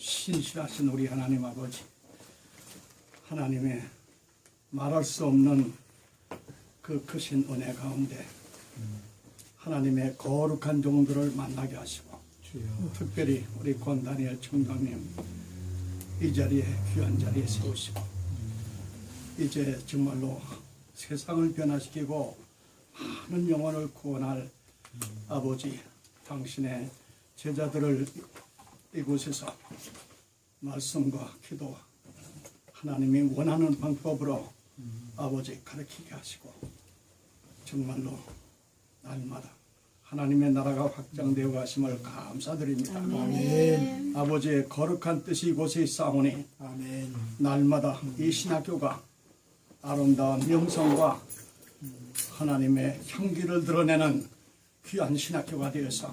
신실하신 우리 하나님 아버지, 하나님의 말할 수 없는 그 크신 은혜 가운데 하나님의 거룩한 종들을 만나게 하시고, 특별히 우리 권다니엘 총장님 이 자리에, 귀한 자리에 세우시고, 이제 정말로 세상을 변화시키고 많은 영혼을 구원할 아버지, 당신의 제자들을 이곳에서 말씀과 기도, 하나님이 원하는 방법으로 아버지 가르치게 하시고, 정말로 날마다 하나님의 나라가 확장되어 가심을 감사드립니다. 아멘. 아버지의 거룩한 뜻이 이곳에 있사오니 아멘. 날마다 이 신학교가 아름다운 명성과 하나님의 향기를 드러내는 귀한 신학교가 되어서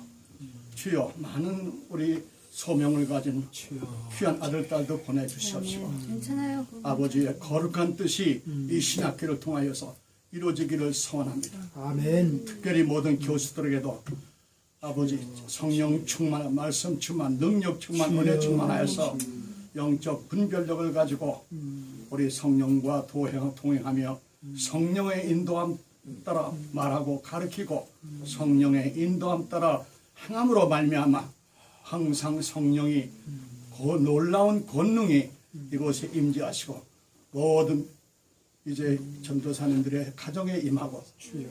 주여 많은 우리 소명을 가진 귀한 아들, 딸도 보내주시옵시고, 괜찮아요. 아버지의 거룩한 뜻이 이 신학교를 통하여서 이루어지기를 소원합니다. 아멘. 특별히 모든 교수들에게도 아버지 성령 충만, 말씀 충만, 능력 충만, 은혜 충만하여서 영적 분별력을 가지고 우리 성령과 동행하며 성령의 인도함 따라 말하고 가르치고 성령의 인도함 따라 행함으로 말미암아 항상 성령이 놀라운 권능이 이곳에 임재하시고, 모든 이제 전도사님들의 가정에 임하고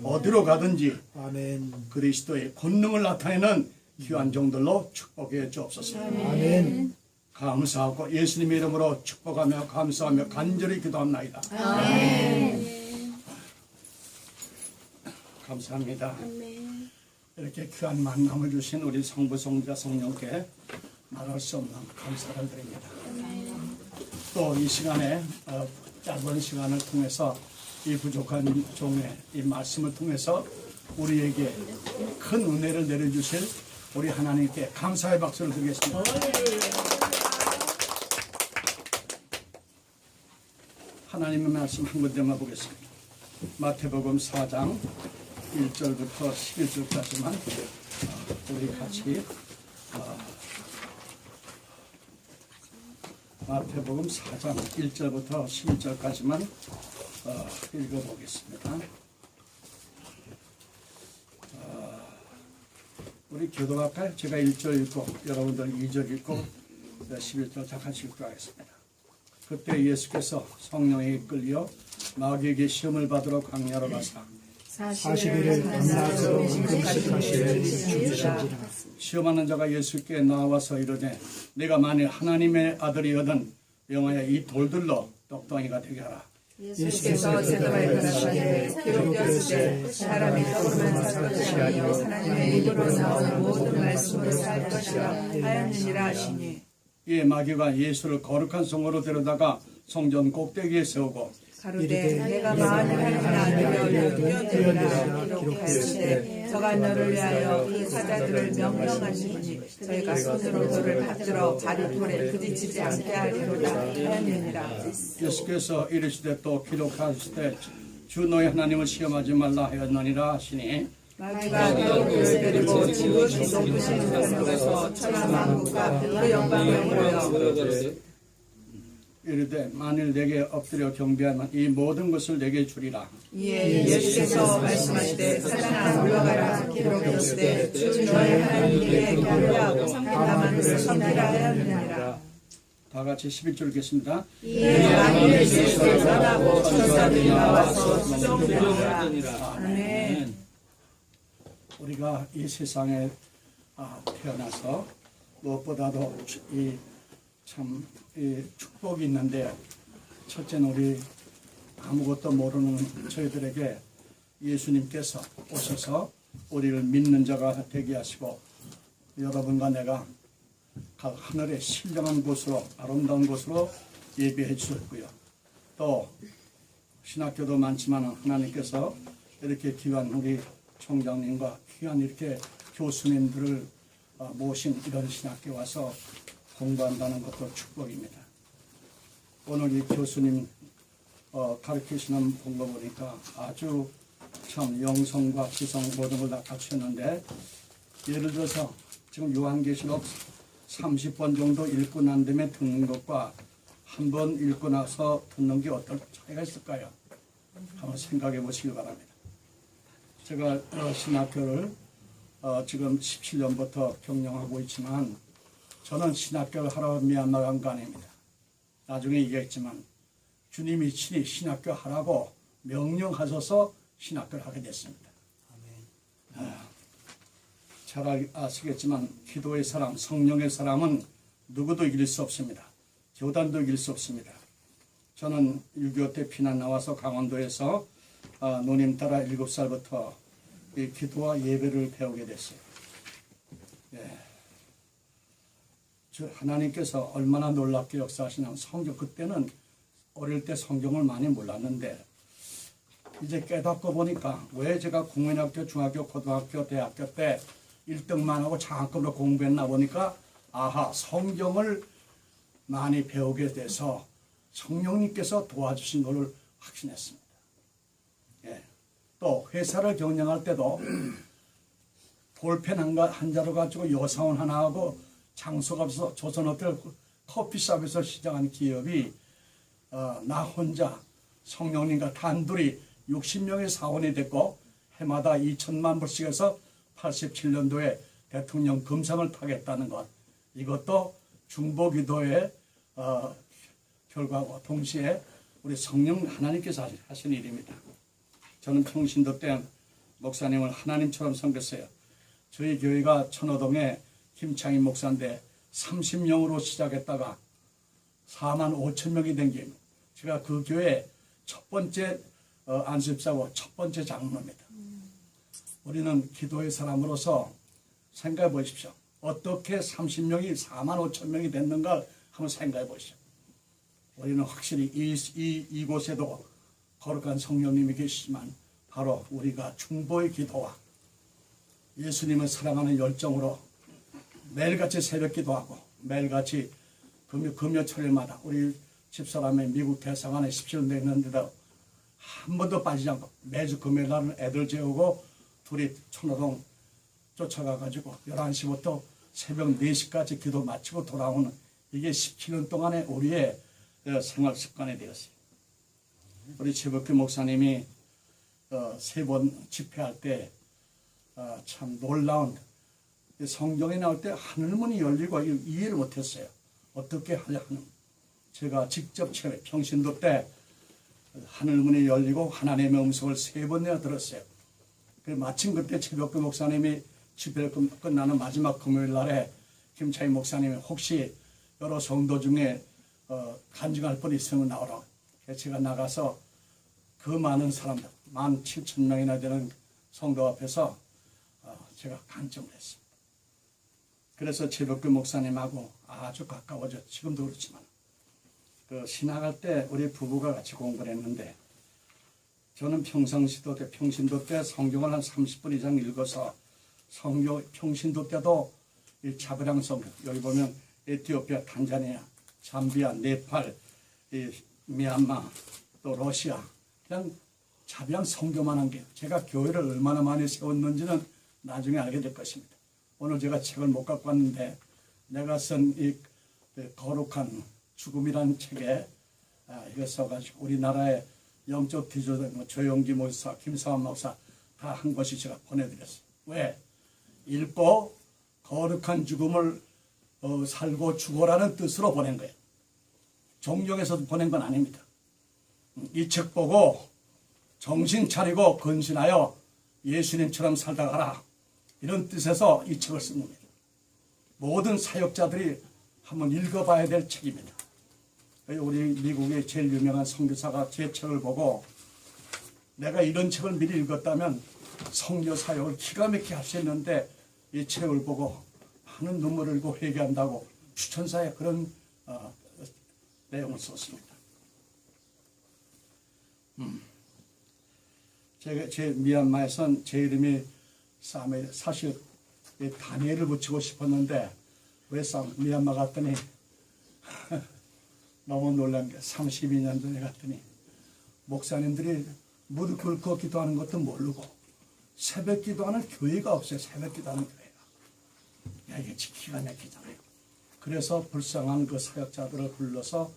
어디로 가든지 아멘. 그리스도의 권능을 나타내는 귀한 종들로 축복해 주옵소서. 아멘. 감사하고 예수님의 이름으로 축복하며 감사하며 간절히 기도합나이다. 감사합니다. 이렇게 귀한 만남을 주신 우리 성부 성자 성령께 말할 수 없는 감사를 드립니다. 또 이 시간에 짧은 시간을 통해서 이 부족한 종의 이 말씀을 통해서 우리에게 큰 은혜를 내려주실 우리 하나님께 감사의 박수를 드리겠습니다. 하나님의 말씀 한 군데만 보겠습니다. 마태복음 4장 1절부터 11절까지만 우리 같이 마태복음 4장 1절부터 11절까지만 읽어보겠습니다. 우리 교도할까요? 제가 1절 읽고 여러분들 2절 읽고 11절 다 같이 읽도록 하겠습니다. 그때 예수께서 성령에 이끌려 마귀에게 시험을 받으러 광야로 가사 40일을 밤낮으로 음식까지 하시를 죽이시니라. 시험하는 자가 예수께 나와서 이르되 내가 만일 하나님의 아들이거든 영하여 이 돌들로 떡덩이가 되게 하라. 예수께서 대답하여 가라사대 기록되었으되 사람이 떡으로만 살 것이 아니요 하나님의 입으로 나오는 모든 말씀으로 살 것이라 하였느니라 하시니, 이에 마귀가 예수를 거룩한 성으로 데려다가 성전 꼭대기에 세우고 가로되 내가 만일 하나님의 아들이여 뛰어내리라 기록되었으되 저가 너를 위하여 이 사자들을 명령하시니 저희가 손으로 너를 받들어 발이 돌에 부딪히지 않게 하리로다 하였느니라. 예수께서 이르시되 또 기록하시되 주 너희 하나님을 시험하지 말라 하였느니라 하시니, 마귀가 너를 데리고 지극히 높으신 산으로서 천하 만국과 그 영광을 보여 이르되 만일 내게 엎드려 경배하면 이 모든 것을 내게 주리라. 이에 예수께서 말씀하시되 사단아 물러가라 기록되었으되 주 너의 하나님께 경배하고 다만 섬기라 하였느니라. 다 같이 11절 읽겠습니다. 이에 만일 예수를 전하고 천사들이 나와서 수종되니라. 아멘. 우리가 이 세상에 태어나서 무엇보다도 이 축복이 있는데, 첫째는 우리 아무것도 모르는 저희들에게 예수님께서 오셔서 우리를 믿는 자가 되게 하시고, 여러분과 내가 각 하늘의 신령한 곳으로, 아름다운 곳으로 예배해 주셨고요. 또 신학교도 많지만 하나님께서 이렇게 귀한 우리 총장님과 귀한 이렇게 교수님들을 모신 이런 신학교에 와서 공부한다는 것도 축복입니다. 오늘 이 교수님 가르치시는 본 거 보니까 아주 참 영성과 지성 모든 걸 다 갖추었는데, 예를 들어서 지금 요한계시록 30번 정도 읽고 난 다음에 듣는 것과 한 번 읽고 나서 듣는 게 어떤 차이가 있을까요? 한번 생각해 보시기 바랍니다. 제가 신학교를 지금 17년부터 경영하고 있지만 저는 신학교를 하러 미얀마 간 거 아닙니다. 나중에 얘기했지만 주님이 친히 신학교 하라고 명령하셔서 신학교를 하게 됐습니다. 잘 아시겠지만 기도의 사람, 성령의 사람은 누구도 이길 수 없습니다. 교단도 이길 수 없습니다. 저는 6.25 때 피난 나와서 강원도에서 노님 따라 7살부터 이 기도와 예배를 배우게 됐어요. 예. 하나님께서 얼마나 놀랍게 역사하시냐면 성경, 그때는 어릴 때 성경을 많이 몰랐는데 이제 깨닫고 보니까 왜 제가 국민학교, 중학교, 고등학교, 대학교 때 1등만 하고 장학금으로 공부했나 보니까 아하, 성경을 많이 배우게 돼서 성령님께서 도와주신 것을 확신했습니다. 예. 또 회사를 경영할 때도 볼펜 한 자루 가지고 요사원 하나 하고 장소가 없어서 조선호텔 커피숍에서 시작한 기업이 나 혼자 성령님과 단둘이 60명의 사원이 됐고 해마다 2천만 불씩 해서 87년도에 대통령 금상을 타겠다는 것, 이것도 중보기도의 결과와 동시에 우리 성령 하나님께서 하신 일입니다. 저는 평신도 때 목사님을 하나님처럼 섬겼어요. 저희 교회가 천호동에 김창인 목사인데 30명으로 시작했다가 4만 5천 명이 된 게 제가 그 교회 첫 번째 안수집사고 첫 번째 장로입니다. 우리는 기도의 사람으로서 생각해 보십시오. 어떻게 30명이 4만 5천 명이 됐는가 한번 생각해 보시죠. 우리는 확실히 이곳에도 거룩한 성령님이 계시지만 바로 우리가 중보의 기도와 예수님을 사랑하는 열정으로 매일같이 새벽 기도하고 매일같이 금요철일마다 우리 집사람의 미국 대사관에 17년 됐는데도 한 번도 빠지지 않고 매주 금요일 날은 애들 재우고 둘이 천호동 쫓아가가지고 11시부터 새벽 4시까지 기도 마치고 돌아오는 이게 17년 동안의 우리의 생활 습관이 되었어요. 우리 최복규 목사님이 3번 집회할 때 참 놀라운 성경에 나올 때 하늘문이 열리고 이해를 못했어요. 어떻게 하냐 하는. 제가 직접 평신도 때 하늘문이 열리고 하나님의 음성을 3번이나 들었어요. 마침 그때 최복규 목사님이 집회를 끝나는 마지막 금요일 날에 김차희 목사님이 혹시 여러 성도 중에 간증할 분 있으면 나오라고. 제가 나가서 그 많은 사람들 17,000명이나 되는 성도 앞에서 제가 간증을 했습니다. 그래서 최복규 목사님하고 아주 가까워져. 지금도 그렇지만 신학할 때 우리 부부가 같이 공부를 했는데 저는 평신도 때 성경을 한 30분 이상 읽어서 평신도 때도 이 자브랑 성경, 여기 보면 에티오피아, 탄자니아, 잠비아, 네팔, 미얀마, 또 러시아, 그냥 자비랑 성경만 한 게 제가 교회를 얼마나 많이 세웠는지는 나중에 알게 될 것입니다. 오늘 제가 책을 못 갖고 왔는데 내가 쓴 이 거룩한 죽음이라는 책에 이거 써가지고 우리나라의 영적 뒤조된 조영기 목사, 김사환 목사 다 한 것이 제가 보내드렸어요. 왜? 읽고 거룩한 죽음을 살고 죽어라는 뜻으로 보낸 거예요. 종교에서 보낸 건 아닙니다. 이 책 보고 정신 차리고 근신하여 예수님처럼 살다 가라. 이런 뜻에서 이 책을 쓴 겁니다. 모든 사역자들이 한번 읽어봐야 될 책입니다. 우리 미국의 제일 유명한 선교사가 제 책을 보고 내가 이런 책을 미리 읽었다면 선교 사역을 기가 막히게 할 수 있는데 이 책을 보고 많은 눈물을 흘리고 회개한다고 추천사에 그런 내용을 썼습니다. 제 미얀마에선 제 이름이 사실 다니엘을 붙이고 싶었는데 왜 미얀마 갔더니 너무 놀란 게 32년 전에 갔더니 목사님들이 무릎 꿇고 기도하는 것도 모르고 새벽 기도하는 교회가 없어요. 새벽 기도하는 교회가. 야, 이게 기가 막히잖아요. 그래서 불쌍한 그 사역자들을 불러서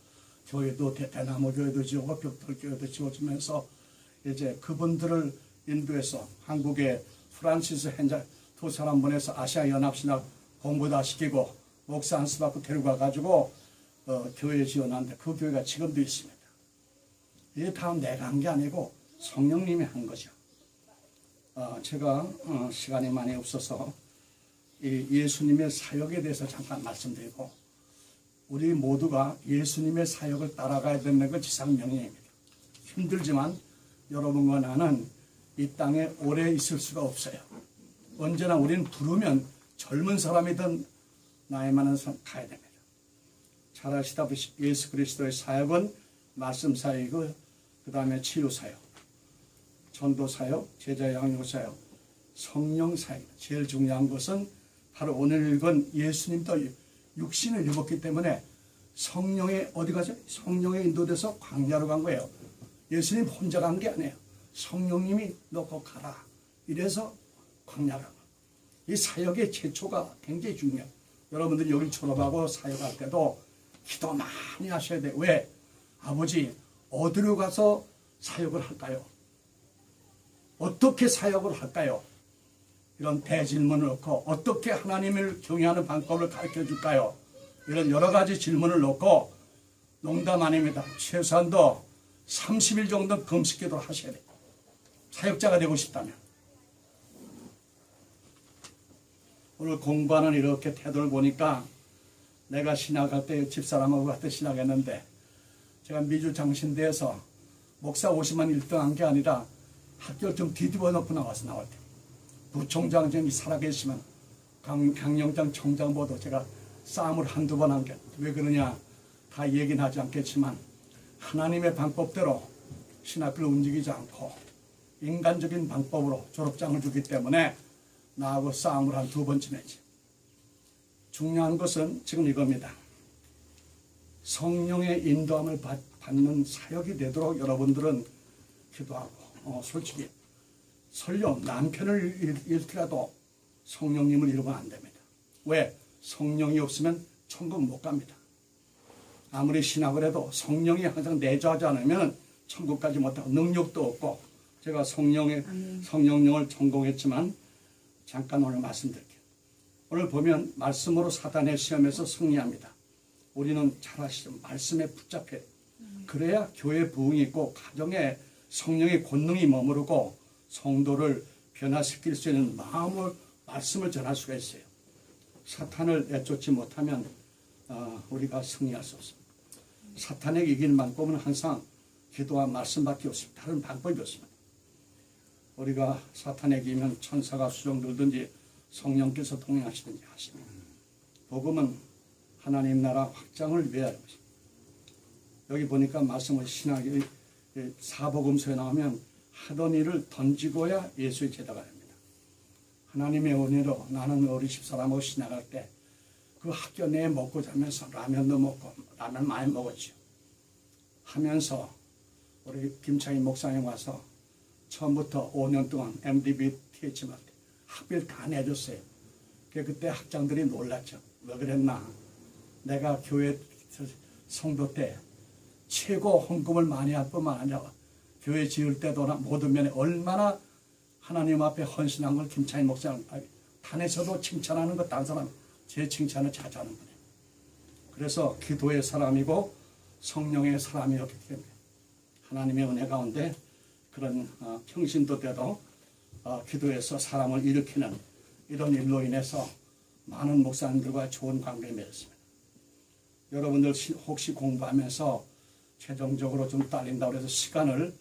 교회도 대나무 교회도 지어고 벽돌 교회도 지어주면서 이제 그분들을 인도해서 한국에 프란시스 헨자 두 사람 보내서 아시아 연합신학 공부 다 시키고 목사 한 수 받고 데려가 가지고 교회 지어놨는데 그 교회가 지금도 있습니다. 이게 다 내가 한 게 아니고 성령님이 한 거죠. 제가 시간이 많이 없어서 이 예수님의 사역에 대해서 잠깐 말씀드리고, 우리 모두가 예수님의 사역을 따라가야 되는 건 지상명령입니다. 힘들지만 여러분과 나는 이 땅에 오래 있을 수가 없어요. 언제나 우리는 부르면 젊은 사람이든 나이 많은 사람 가야 됩니다. 잘 아시다시피 예수 그리스도의 사역은 말씀 사역이고, 그 다음에 치유 사역, 전도 사역, 제자 양육 사역, 성령 사역. 제일 중요한 것은 바로 오늘 읽은 예수님도 육신을 입었기 때문에 성령의 어디 가죠? 성령에 인도돼서 광야로 간 거예요. 예수님 혼자 간 게 아니에요. 성령님이 너 거 가라. 이래서 광야로 간 거예요. 이 사역의 제초가 굉장히 중요해요. 여러분들이 여기 졸업하고 사역할 때도 기도 많이 하셔야 돼요. 왜? 아버지, 어디로 가서 사역을 할까요? 어떻게 사역을 할까요? 이런 대질문을 넣고, 어떻게 하나님을 경외하는 방법을 가르쳐 줄까요? 이런 여러 가지 질문을 넣고, 농담 아닙니다. 최소한도 30일 정도 금식 기도를 하셔야 돼요. 사역자가 되고 싶다면. 오늘 공부하는 이렇게 태도를 보니까 내가 신학할 때 집사람하고 같이 신학했는데, 제가 미주 장신대에서 목사 50만 1등 한 게 아니라 학교를 좀 뒤집어 놓고 나와서 나올 때, 부총장이 살아계시면 강영장 총장보다 제가 싸움을 한두 번 한 게, 왜 그러냐 다 얘기는 하지 않겠지만 하나님의 방법대로 신학교를 움직이지 않고 인간적인 방법으로 졸업장을 주기 때문에 나하고 싸움을 한 두 번쯤 했지. 중요한 것은 지금 이겁니다. 성령의 인도함을 받는 사역이 되도록 여러분들은 기도하고, 솔직히 설령 남편을 잃더라도 성령님을 잃으면 안 됩니다. 왜? 성령이 없으면 천국 못 갑니다. 아무리 신학을 해도 성령이 항상 내주하지 않으면 천국까지 못하고 능력도 없고, 제가 성령령을 전공했지만 잠깐 오늘 말씀드릴게요. 오늘 보면 말씀으로 사단의 시험에서 승리합니다. 우리는 잘 아시죠? 말씀에 붙잡혀요. 그래야 교회 부흥이 있고 가정에 성령의 권능이 머무르고 성도를 변화시킬 수 있는 마음을, 말씀을 전할 수가 있어요. 사탄을 내쫓지 못하면 우리가 승리할 수 없습니다. 사탄에게 이기는 방법은 항상 기도와 말씀밖에 없습니다. 다른 방법이 없습니다. 우리가 사탄에게 이기면 천사가 수종들든지 성령께서 동행하시든지 하십니다. 복음은 하나님 나라 확장을 위하여 것입니다. 여기 보니까 말씀을 신학의 사복음서에 나오면 하던 일을 던지고야 예수의 제자가 됩니다. 하나님의 은혜로 나는 우리 집사람하고 신학할 때 그 학교 내에 먹고 자면서 라면도 먹고, 라면 많이 먹었죠. 하면서 우리 김창희 목사님 와서 처음부터 5년 동안 MDB, TH만 학비를 다 내줬어요. 그때 학장들이 놀랐죠. 왜 그랬나? 내가 교회 성도 때 최고 헌금을 많이 할 뿐만 아니라 교회 지을 때도 모든 면에 얼마나 하나님 앞에 헌신한 걸 김창희 목사님 단에서도 칭찬하는 것, 다른 사람 제 칭찬을 자주 하는 거예요. 그래서 기도의 사람이고 성령의 사람이었기 때문에 하나님의 은혜 가운데 그런 평신도 때도 기도해서 사람을 일으키는 이런 일로 인해서 많은 목사님들과 좋은 관계를 맺었습니다. 여러분들 혹시 공부하면서 최종적으로 좀 딸린다고 해서 시간을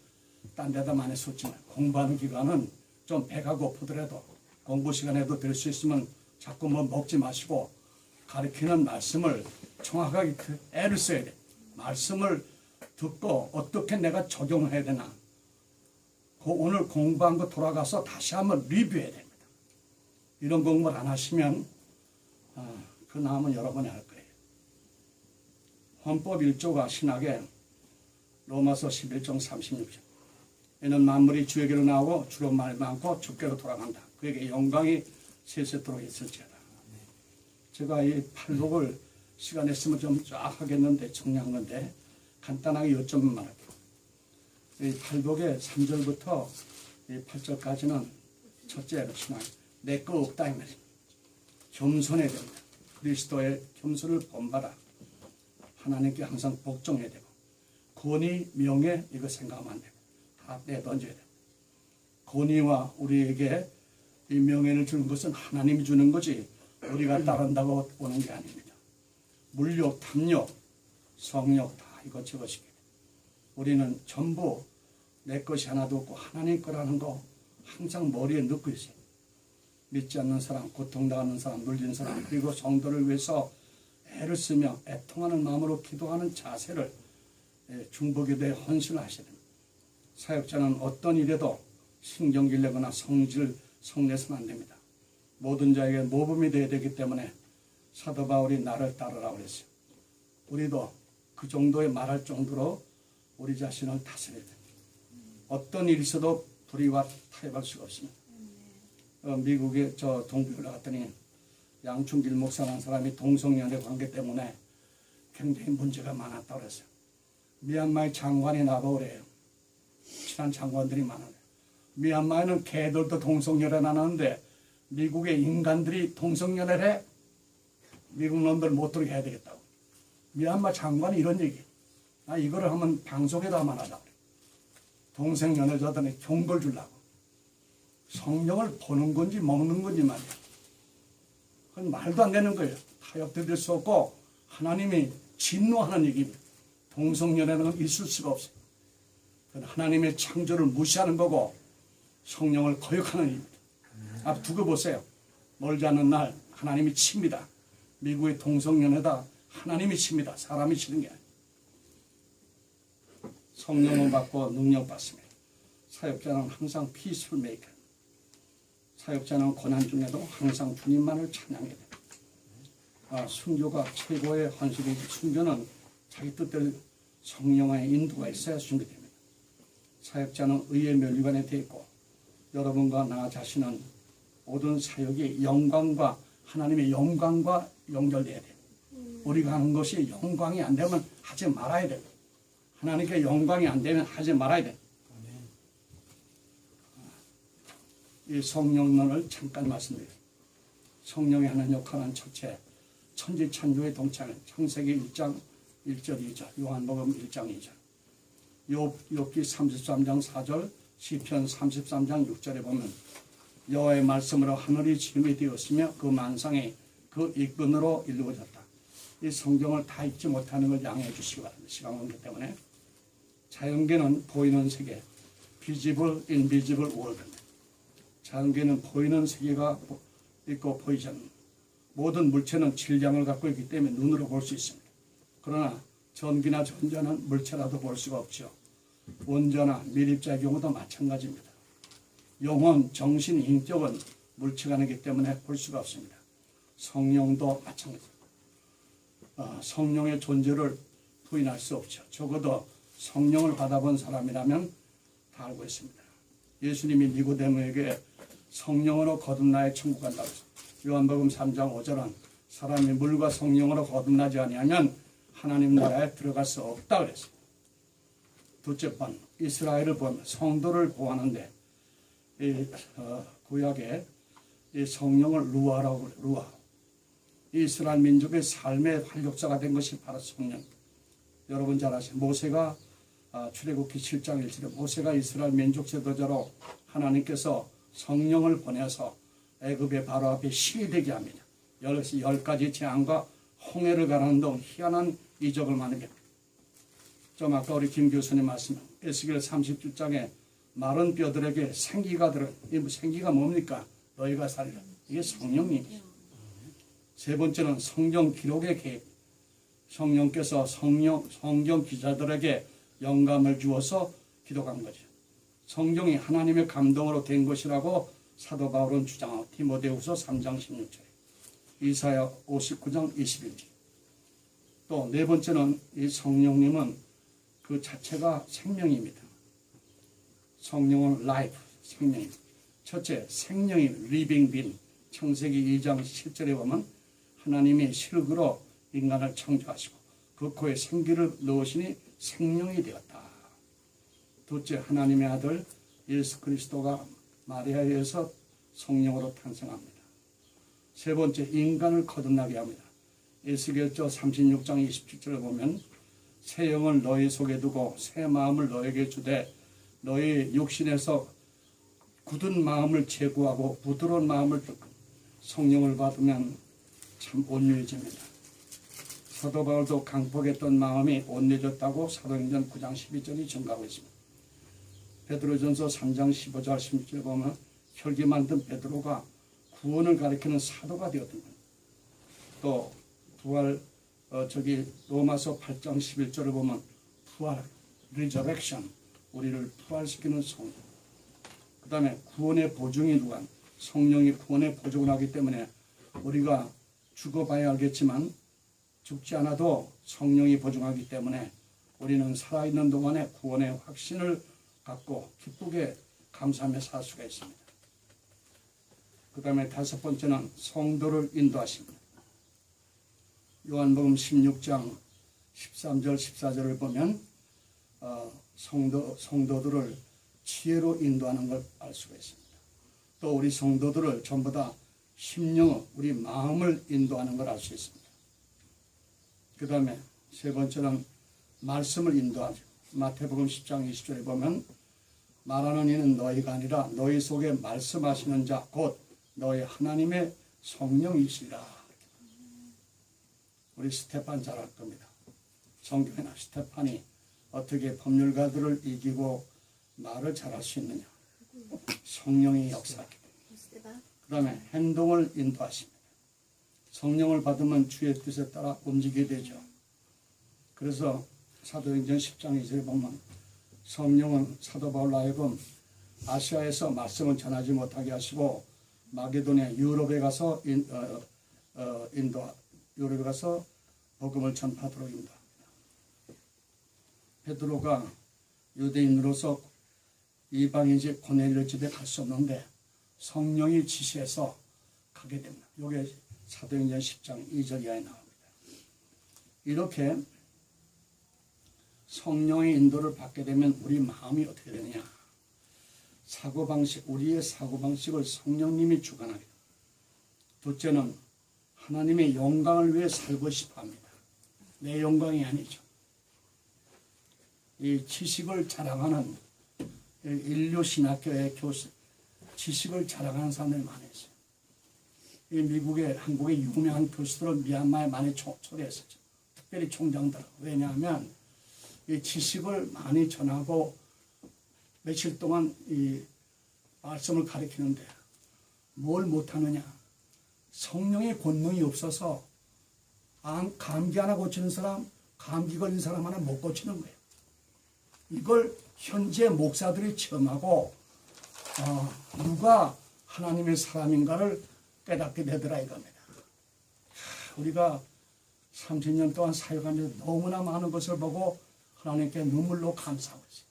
딴 데다 많이 쏟지만, 공부하는 기간은 좀 배가 고프더라도 공부 시간에도 될 수 있으면 자꾸 뭐 먹지 마시고 가르치는 말씀을 정확하게 애를 써야 돼. 말씀을 듣고 어떻게 내가 적용해야 되나. 오늘 공부한 거 돌아가서 다시 한번 리뷰해야 됩니다. 이런 공부를 안 하시면 그 남은 여러분이 할 거예요. 헌법 1조가 신학에 로마서 11장 36절. 이는 만물이 주에게로 나오고 주로 말도 않고 주께로 돌아간다. 그에게 영광이 세세토록 있을지어다. 제가 이 팔복을 시간 있으면 좀 쫙 하겠는데 정리한 건데 간단하게 요점만 말할게요. 이 팔복의 3절부터 이 8절까지는 첫째 신앙, 내 거 없다 이 말입니다. 겸손해야 됩니다. 그리스도의 겸손을 본받아 하나님께 항상 복종해야 되고 권위, 명예 이거 생각하면 안 되고 다 내던져야 돼요. 권위와 우리에게 이 명예를 주는 것은 하나님이 주는 거지 우리가 따른다고 오는 게 아닙니다. 물욕, 탐욕, 성욕 다 이것저것이게 우리는 전부 내 것이 하나도 없고 하나님 거라는 거 항상 머리에 넣고 있어요. 믿지 않는 사람, 고통당하는 사람, 눌린 사람 그리고 성도를 위해서 애를 쓰며 애통하는 마음으로 기도하는 자세를 중보기도에 헌신을 하셔야 됩니다. 사역자는 어떤 일에도 신경질 내거나 성내서는 안 됩니다. 모든 자에게 모범이 되어야 되기 때문에 사도 바울이 나를 따르라고 그랬어요. 우리도 그 정도의 말할 정도로 우리 자신을 다스려야 됩니다. 어떤 일이 있어도 불의와 타협할 수가 없습니다. 미국에 저 동부에 갔더니 양충길 목사라는 사람이 동성연애 관계 때문에 굉장히 문제가 많았다고 그랬어요. 미얀마의 장관이 나가오래요. 친한 장관들이 많아요. 미얀마에는 개들도 동성연애를 안 하는데 미국의 인간들이 동성연애를 해? 미국 놈들 못 들게 해야 되겠다고. 미얀마 장관이 이런 얘기. 이거를 하면 방송에다만 하자. 동성연애자들은 경고를 주려고. 성령을 보는 건지 먹는 건지 말이야. 그건 말도 안 되는 거예요. 타협도 될 수 없고 하나님이 진노하는 얘기입니다. 동성연애는 있을 수가 없어요. 그건 하나님의 창조를 무시하는 거고 성령을 거역하는 일입니다. 앞 두고 보세요. 멀지 않은 날 하나님이 칩니다. 미국의 동성연애다 하나님이 칩니다. 사람이 치는 게 아니에요. 성령을 받고 능력 받습니다. 사역자는 항상 피스풀 메이커. 사역자는 고난 중에도 항상 주님만을 찬양해야 돼요. 순교가 최고의 헌신이지. 순교는 자기 뜻대로 성령의 인도가 있어야 순교됩니다. 사역자는 의의 멸류관에 되어 있고 여러분과 나 자신은 모든 사역이 영광과 하나님의 영광과 연결돼야 돼요. 우리가 하는 것이 영광이 안 되면 하지 말아야 돼요. 하나님께 영광이 안 되면 하지 말아야 돼요. 이 성령론을 잠깐 말씀드려요. 성령이 하는 역할은 첫째, 천지창조의 동창, 창세기 1장 1절 2절, 요한복음 1장 2절, 욥기 33장 4절, 시편 33장 6절에 보면 여호와의 말씀으로 하늘이 지음이 되었으며 그 만상이 그 이끈으로 이루어졌다. 이 성경을 다 읽지 못하는 걸 양해해 주시기 바랍니다. 시간 관계 때문에. 자연계는 보이는 세계, visible, invisible world입니다. 자연계는 보이는 세계가 있고 보이지 않는 모든 물체는 질량을 갖고 있기 때문에 눈으로 볼 수 있습니다. 그러나 전기나 전자는 물체라도 볼 수가 없죠. 원자나 미립자의 경우도 마찬가지입니다. 영혼, 정신, 인격은 물체가 아니기 때문에 볼 수가 없습니다. 성령도 마찬가지입니다. 성령의 존재를 부인할 수 없죠. 적어도 성령을 받아본 사람이라면 다 알고 있습니다. 예수님이 니고데모에게 성령으로 거듭나야 천국 간다고 했습니다. 요한복음 3장 5절은 사람이 물과 성령으로 거듭나지 아니하면 하나님 나라에 들어갈 수 없다 그랬습니다. 둘째 번, 이스라엘을 보면 성도를 보호하는데 구약에 이 성령을 루아라고 그래요. 루아. 이스라엘 민족의 삶의 활력소가 된 것이 바로 성령. 여러분 잘 아시죠? 모세가 출애굽기 7장 1절에 모세가 이스라엘 민족 지도자로 하나님께서 성령을 보내서 애굽의 바로 앞에 시위되게 합니다. 10가지 재앙과 홍해를 가르는 등 희한한 이적을 만들게 합니다. 좀 아까 우리 김 교수님 말씀 에스겔 30주장에 마른 뼈들에게 생기가 들은 이 생기가 뭡니까? 너희가 살리라. 이게 성령님이죠. 세 번째는 성경 기록의 계획. 성령께서 성경 기자들에게 영감을 주어서 기록한 거죠. 성경이 하나님의 감동으로 된 것이라고 사도 바울은 주장하고 디모데후서 3장 16절, 이사야 59장 21절. 또 네 번째는 이 성령님은 그 자체가 생명입니다. 성령은 라이프, 생명입니다. 첫째, 생명이 living being. 창세기 2장 10절에 보면 하나님이 실그로 인간을 창조하시고 그 코에 생기를 넣으시니 생명이 되었다. 둘째, 하나님의 아들 예수 그리스도가 마리아에 의해서 성령으로 탄생합니다. 세 번째, 인간을 거듭나게 합니다. 에스겔서 36장 27절을 보면 새 영을 너희 속에 두고 새 마음을 너에게 주되 너희 육신에서 굳은 마음을 제거하고 부드러운 마음을 주고 성령을 받으면 참 온유해집니다. 사도 바울도 강폭했던 마음이 온유해졌다고 사도행전 9장 12절이 증가하고 있습니다. 베드로전서 3장 15절 16절 보면 혈기 만든 베드로가 구원을 가리키는 사도가 되었던 겁니다. 또 부활 로마서 8장 11절을 보면 부활, resurrection, 우리를 부활시키는 성령. 그 다음에 구원의 보증이 누가? 성령이 구원의 보증을 하기 때문에 우리가 죽어봐야 알겠지만 죽지 않아도 성령이 보증하기 때문에 우리는 살아있는 동안에 구원의 확신을 갖고 기쁘게 감사하며 살 수가 있습니다. 그 다음에 다섯 번째는 성도를 인도하십니다. 요한복음 16장 13절 14절을 보면 성도들을 지혜로 인도하는 걸 알 수가 있습니다. 또 우리 성도들을 전부 다 심령, 우리 마음을 인도하는 걸 알 수 있습니다. 그 다음에 세 번째는 말씀을 인도하죠. 마태복음 10장 20절에 보면 말하는 이는 너희가 아니라 너희 속에 말씀하시는 자 곧 너희 하나님의 성령이시라. 우리 스테판 잘 알 겁니다. 성경에는 스테판이 어떻게 법률가들을 이기고 말을 잘할 수 있느냐. 성령이 역사하기. 그 다음에 행동을 인도하십니다. 성령을 받으면 주의 뜻에 따라 움직이게 되죠. 그래서 사도행전 10장 2절에 보면 성령은 사도 바울로 하여금 아시아에서 말씀을 전하지 못하게 하시고 마게도냐 유럽에 가서 유럽에 가서 복음을 전파하도록 인도합니다. 베드로가 유대인으로서 이방인집 고넬료 집에 갈 수 없는데 성령이 지시해서 가게 됩니다. 이게 사도행전 10장 2절 이하에 나옵니다. 이렇게 성령의 인도를 받게 되면 우리 마음이 어떻게 되느냐. 사고방식, 우리의 사고방식을 성령님이 주관하게 됩니다. 둘째는 하나님의 영광을 위해 살고 싶어 합니다. 내 영광이 아니죠. 이 지식을 자랑하는 인류 신학교의 교수, 지식을 자랑하는 사람들이 많이 있어요. 이 미국의, 한국의 유명한 교수들은 미얀마에 많이 초대했었죠. 특별히 총장들. 왜냐하면 이 지식을 많이 전하고 며칠 동안 이 말씀을 가르치는데 뭘 못하느냐. 성령의 권능이 없어서 감기 하나 고치는 사람, 감기 걸린 사람 하나 못 고치는 거예요. 이걸 현재 목사들이 체험하고 누가 하나님의 사람인가를 깨닫게 되더라 이겁니다. 우리가 30년 동안 사역하면서 너무나 많은 것을 보고 하나님께 눈물로 감사하고 있어요.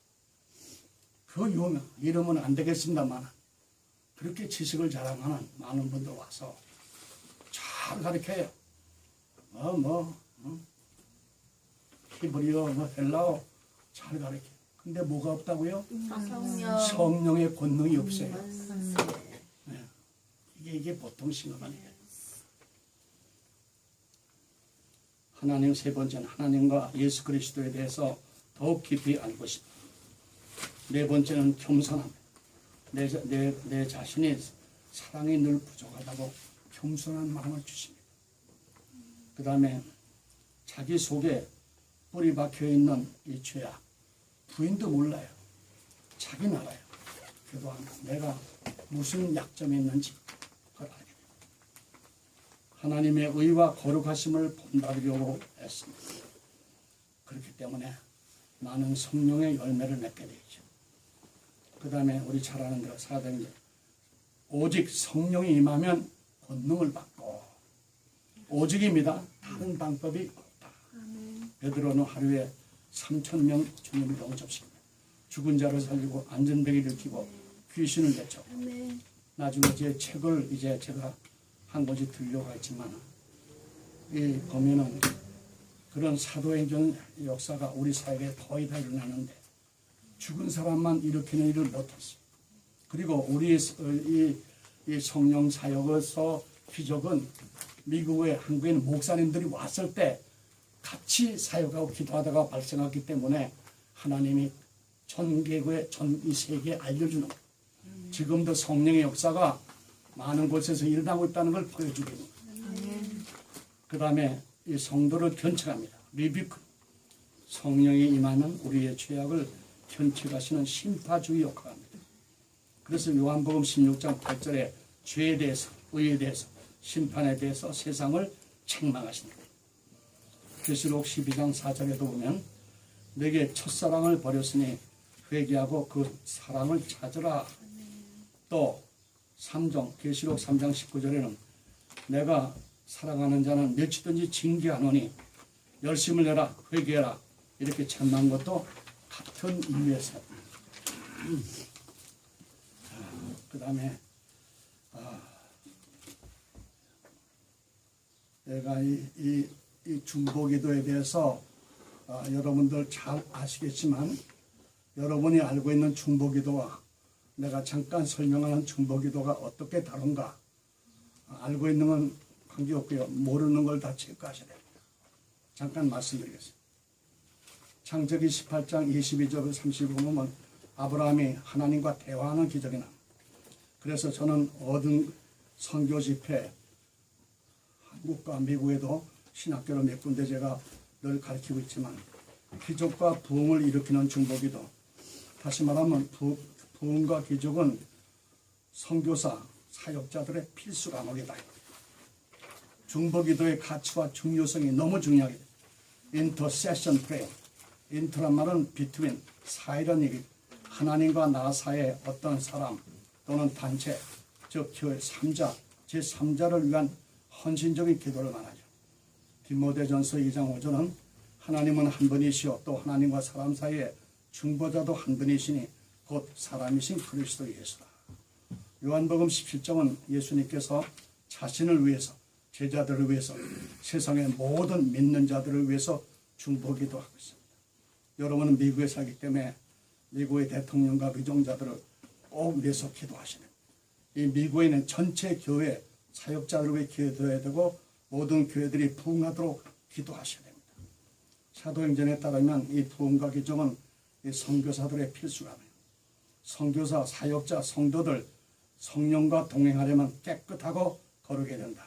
그 유명, 이름은 안 되겠습니다만 그렇게 지식을 자랑하는 많은 분들 와서 잘 가르쳐요. 히브리어, 헬라어 잘 가르쳐요. 근데 뭐가 없다고요? 성령의 권능이 없어요. 네. 이게 보통 심각한 일이에요. 하나님 세 번째는 하나님과 예수 그리스도에 대해서 더욱 깊이 알고 싶다. 네 번째는 겸손합니다. 내 자신이 사랑이 늘 부족하다고 겸손한 마음을 주십니다. 그 다음에 자기 속에 뿌리 박혀있는 이 죄악, 부인도 몰라요. 자기는 알아요. 그래도 내가 무슨 약점이 있는지 그걸 알게 됩니다. 하나님의 의와 거룩하심을 본받으려고 했습니다. 그렇기 때문에 많은 성령의 열매를 맺게 되죠. 그 다음에 우리 잘 아는 대로 사도행전 오직 성령이 임하면 권능을 받고 오직입니다. 다른 방법이 없다. 베드로는 하루에 3,000명 주님을 영접시킵니다. 죽은 자를 살리고 안전뱅이를 일으키고 귀신을 내쫓고 나중에 제 책을 이제 제가 한 권씩 들려고 했지만 보면은 그런 사도행전 역사가 우리 사회에 거의 다 일어나는데 죽은 사람만 일으키는 일을 못했어요. 그리고 우리 이 성령 사역에서 기적은 미국에 한국에 있는 목사님들이 왔을 때 같이 사역하고 기도하다가 발생했기 때문에 하나님이 전 개국에 이 세계에 알려주는 거예요. 지금도 성령의 역사가 많은 곳에서 일어나고 있다는 걸 보여주는 거예요. 그 다음에 이 성도를 견책합니다. 리뷰크. 성령이 임하는 우리의 죄악을 견책하시는 심파주의 역할을 합니다. 그래서 요한복음 16장 8절에 죄에 대해서, 의에 대해서, 심판에 대해서 세상을 책망하십니다. 계시록 12장 4절에도 보면 내게 첫사랑을 버렸으니 회개하고 그 사랑을 찾으라. 또 3장 계시록 3장 19절에는 내가 사랑하는 자는 며치든지 징계하노니 열심을 내라 회개해라 이렇게 찬양한 것도 같은 이유에서 그 다음에 내가 이 중보기도에 대해서 여러분들 잘 아시겠지만 여러분이 알고 있는 중보기도와 내가 잠깐 설명하는 중보기도가 어떻게 다른가 알고 있는 건 관계없고요. 모르는 걸 다 체크하셔야 됩니다. 잠깐 말씀드리겠습니다. 창세기 18장 22절 35번 아브라함이 하나님과 대화하는 기적이 나옵니다. 그래서 저는 얻은 선교 집회 한국과 미국에도 신학교를 몇 군데 제가 늘 가르치고 있지만 기적과 부흥을 일으키는 중보기도 다시 말하면 부흥과 기적은 선교사 사역자들의 필수 과목이다. 중보기도의 가치와 중요성이 너무 중요하게 됩니다. Intercession Prayer. 인터란 말은 between, 사이라는 얘기. 하나님과 나 사이에 어떤 사람 또는 단체, 즉 교회 3자, 제3자를 위한 헌신적인 기도를 말하죠. 디모데전서 2장 5절은 하나님은 한 분이시요 또 하나님과 사람 사이에 중보자도 한 분이시니 곧 사람이신 그리스도 예수다. 요한복음 17장은 예수님께서 자신을 위해서 제자들을 위해서 세상의 모든 믿는 자들을 위해서 중보기도 하고 있습니다. 여러분은 미국에 살기 때문에 미국의 대통령과 의정자들을 꼭 위해서 기도하시는 이 미국에 있는 전체 교회 사역자들을 위해 기도해야 되고 모든 교회들이 부흥하도록 기도하셔야 됩니다. 사도행전에 따르면 이 부흥과 기적은 이 선교사들의 필수라며 선교사, 사역자, 성도들 성령과 동행하려면 깨끗하고 거룩해야 된다.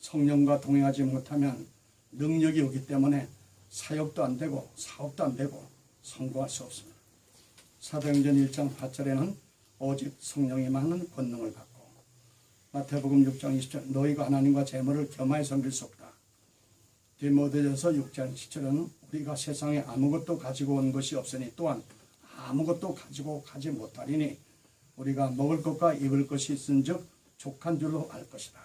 성령과 동행하지 못하면 능력이 오기 때문에 사역도 안 되고 사업도 안 되고 성공할 수 없습니다. 사도행전 1장 8절에는 오직 성령이 많은 권능을 받고 마태복음 6장 20절 너희가 하나님과 재물을 겸하여 섬길 수 없다. 디모데전서 6장 10절에는 우리가 세상에 아무것도 가지고 온 것이 없으니 또한 아무것도 가지고 가지 못하리니 우리가 먹을 것과 입을 것이 있은즉 족한 줄로 알 것이다.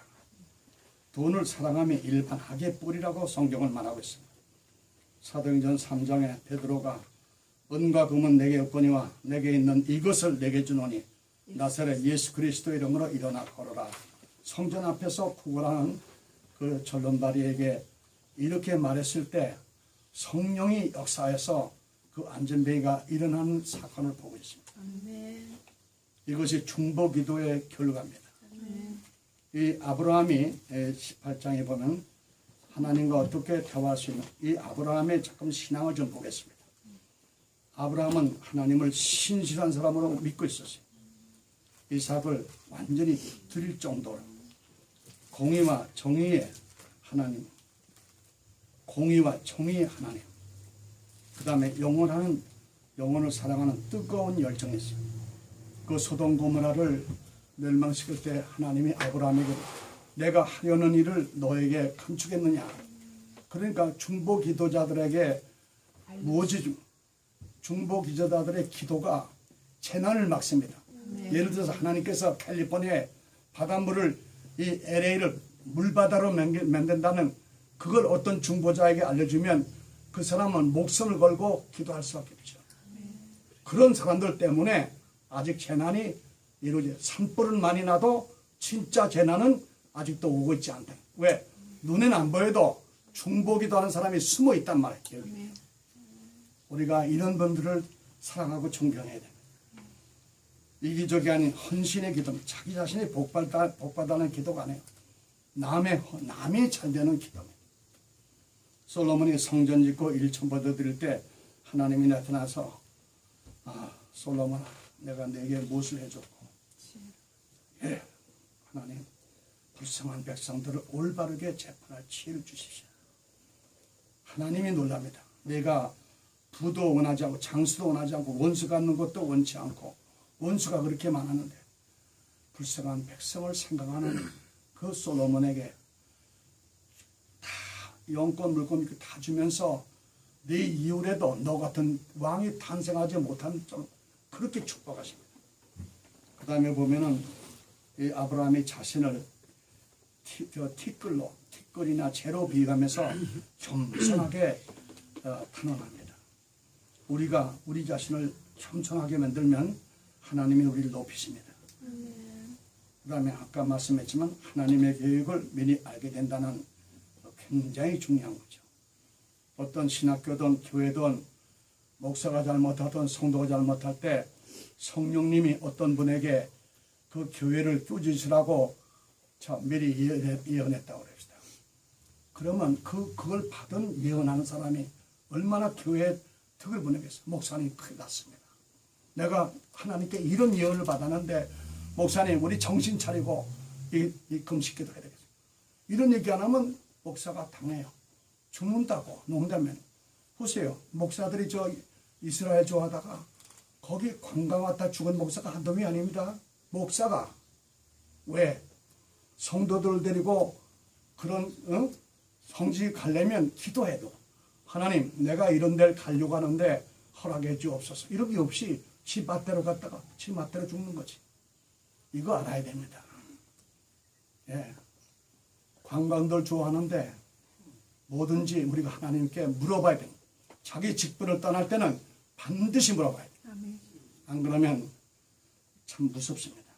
돈을 사랑함이 일반하게 뿌리라고 성경을 말하고 있습니다. 사도행전 3장에 베드로가 은과 금은 내게 없거니와 내게 있는 이것을 내게 주노니 나사렛 예수 그리스도 이름으로 일어나 걸어라. 성전 앞에서 구걸하는 그 절름발이에게 이렇게 말했을 때 성령이 역사해서 그 안전뱅이가 일어나는 사건을 보고 있습니다. 이것이 중보기도의 결과입니다. 이 아브라함이 18장에 보면 하나님과 어떻게 대화할 수 있는 이 아브라함의 잠깐 신앙을 좀 보겠습니다. 아브라함은 하나님을 신실한 사람으로 믿고 있었어요. 이삭을 완전히 드릴 정도로 공의와 정의의 하나님, 공의와 정의의 하나님, 그 다음에 영혼을 사랑하는 뜨거운 열정이 있어요. 그 소돔 고모라를 멸망시킬 때 하나님이 아브라함에게 내가 하려는 일을 너에게 감추겠느냐. 그러니까 중보 기도자들에게 무엇이 중보 기도자들의 기도가 재난을 막습니다. 예를 들어서 하나님께서 캘리포니아에 바닷물을 이 LA를 물바다로 만든다는 그걸 어떤 중보자에게 알려주면 그 사람은 목숨을 걸고 기도할 수밖에 없죠. 그런 사람들 때문에 아직 재난이 이루어져요. 산불은 많이 나도 진짜 재난은 아직도 오고 있지 않다. 왜? 눈에는 안 보여도 중보기도 하는 사람이 숨어 있단 말이에요. 여기. 우리가 이런 분들을 사랑하고 존경해야 됩니다. 이기적이 아닌 헌신의 기도입니다. 자기 자신이 복받아는 기도가 아니에요. 남이 잘 되는 기도입니다. 솔로몬이 성전 짓고 일천보도 드릴 때 하나님이 나타나서 솔로몬아, 내가 내게 무엇을 해줬고, 예, 하나님 불쌍한 백성들을 올바르게 재판할 지혜를 주십시오. 하나님이 놀랍니다. 내가 부도 원하지 않고 장수도 원하지 않고 원수 갖는 것도 원치 않고 원수가 그렇게 많았는데 불쌍한 백성을 생각하는 그 솔로몬에게 다 영권 물권 다 주면서 네 이후에도 너 같은 왕이 탄생하지 못한 좀 그렇게 축복하십니다. 그 다음에 보면은 이 아브라함이 자신을 티끌이나 재로 비유하면서 겸손하게 탄원합니다. 우리가 우리 자신을 겸손하게 만들면 하나님이 우리를 높이십니다. 그 다음에 아까 말씀했지만 하나님의 계획을 미리 알게 된다는 굉장히 중요한 거죠. 어떤 신학교든 교회든 목사가 잘못하든 성도가 잘못할 때 성령님이 어떤 분에게 그 교회를 꾸짖으라고 미리 예언했다고 그럽시다. 그러면 그걸 받은 예언하는 사람이 얼마나 교회에 덕을 보내겠어요. 목사님 큰일 났습니다. 내가 하나님께 이런 예언을 받았는데 목사님 우리 정신 차리고 이 금식기도 해야 되겠어요. 이런 얘기 안 하면 목사가 당해요. 죽는다고 농담면 보세요. 목사들이 저 이스라엘 좋아하다가 거기 관광 왔다 죽은 목사가 한두 명이 아닙니다. 목사가 왜 성도들 데리고 그런 성지 가려면 기도해도 하나님 내가 이런 데를 가려고 하는데 허락해 주옵소서. 이런 게 없이 지 맛대로 갔다가 지 맛대로 죽는 거지. 이거 알아야 됩니다. 예. 관광들 좋아하는데 뭐든지 우리가 하나님께 물어봐야 됩니다. 자기 직분을 떠날 때는 반드시 물어봐야 돼요. 안 그러면 참 무섭습니다.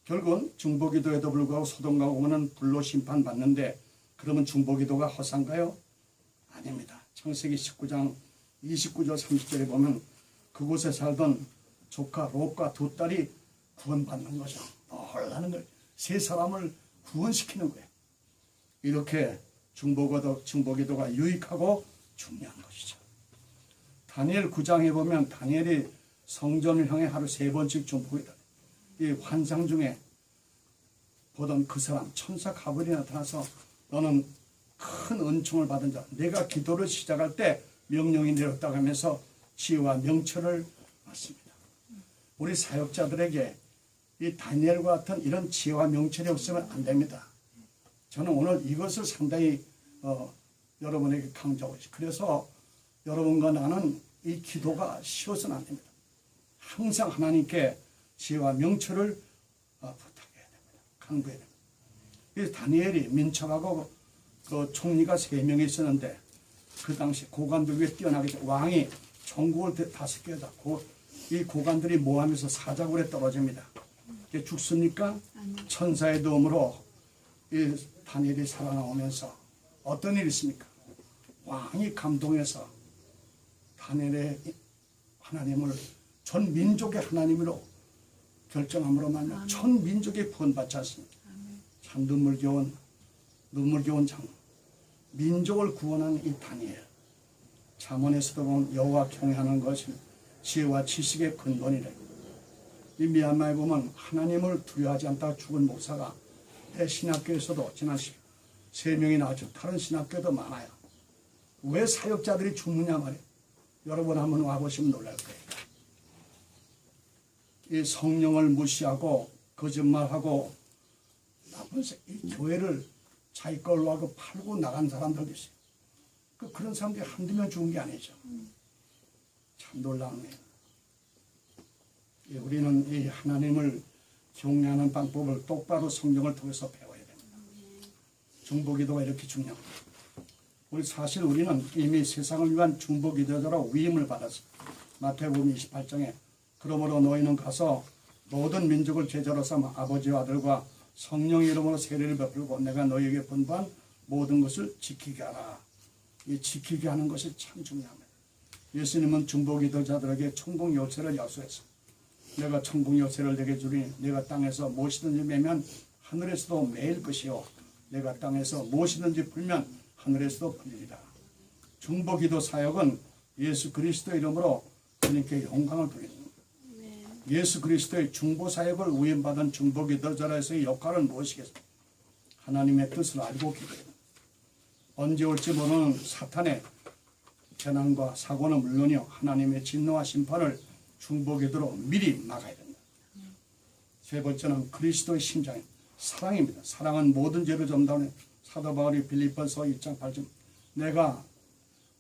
결국은 중보기도에도 불구하고 소돔과 고모는 불로 심판받는데 그러면 중보기도가 허상가요? 아닙니다. 창세기 19장 29절 30절에 보면 그곳에 살던 조카 롯과 두 딸이 구원받는 거죠. 놀라는 거예요. 세 사람을 구원시키는 거예요. 이렇게 중보기도가 유익하고 중요한 것이죠. 다니엘 9장에 보면 다니엘이 성전을 향해 하루 3번씩 중보기도. 이 환상 중에 보던 그 사람 천사 가브리엘이 나타나서 너는 큰 은총을 받은 자, 내가 기도를 시작할 때 명령이 내렸다고 하면서 지혜와 명철을 받습니다. 우리 사역자들에게 이 다니엘과 같은 이런 지혜와 명철이 없으면 안 됩니다. 저는 오늘 이것을 상당히 여러분에게 강조하고 있어요. 그래서 여러분과 나는 이 기도가 쉬워서는 안 됩니다. 항상 하나님께 지혜와 명철을 부탁해야 됩니다. 강구해야 됩니다. 그래서 다니엘이 민첩하고 그 총리가 3명이 있었는데 그 당시 고관들 위에 뛰어나게 왕이 전국을 다스려다 이 고관들이 모함해서 사자굴에 떨어집니다. 이게 죽습니까? 천사의 도움으로 이 다니엘이 살아나오면서 어떤 일이 있습니까? 왕이 감동해서 다니엘의 하나님을 전 민족의 하나님으로 결정함으로 말미암아 전 민족이 구원받지 않습니다. 참 눈물겨운 장 민족을 구원한 이 다니엘. 잠언에서도 보면 여호와 경외하는 것이 지혜와 지식의 근본이래. 이 미얀마에 보면 하나님을 두려워하지 않다가 죽은 목사가 내 신학교에서도 지난 3명이 나왔죠. 다른 신학교도 많아요. 왜 사역자들이 죽느냐 말이에요. 여러분 한번 와보시면 놀랄 거예요. 이 성령을 무시하고 거짓말하고 나쁜 이 교회를 자기 걸로 하고 팔고 나간 사람들도 있어요. 그런 사람들이 한두 명 죽은 게 아니죠. 참 놀라운데요. 우리는 이 하나님을 경외하는 방법을 똑바로 성경을 통해서 배워야 됩니다. 중보기도가 이렇게 중요합니다. 사실 우리는 이미 세상을 위한 중보기도자로 위임을 받았어요. 마태복음 28장에 그러므로 너희는 가서 모든 민족을 제자로 삼아 아버지와 아들과 성령 이름으로 세례를 베풀고 내가 너희에게 분부한 모든 것을 지키게 하라. 이 지키게 하는 것이 참 중요합니다. 예수님은 중보기도자들에게 천국 열쇠를 약속했어. 내가 천국 열쇠를 내게 주리니 내가 땅에서 무엇이든지 매면 하늘에서도 매일 것이요 내가 땅에서 무엇이든지 풀면 하늘에서도 풀리리라. 중보기도 사역은 예수 그리스도 이름으로 주님께 영광을 돌립니다. 예수 그리스도의 중보 사역을 위임받은 중보기도자로서의 역할은 무엇이겠습니까? 하나님의 뜻을 알고 기도해야 됩니다. 언제 올지 모르는 사탄의 재난과 사고는 물론이요 하나님의 진노와 심판을 중보기도로 미리 막아야 됩니다. 세 번째는 그리스도의 심장인 사랑입니다. 사랑은 모든 죄를 전다는 사도 바울이 빌립보서 1장 8절 내가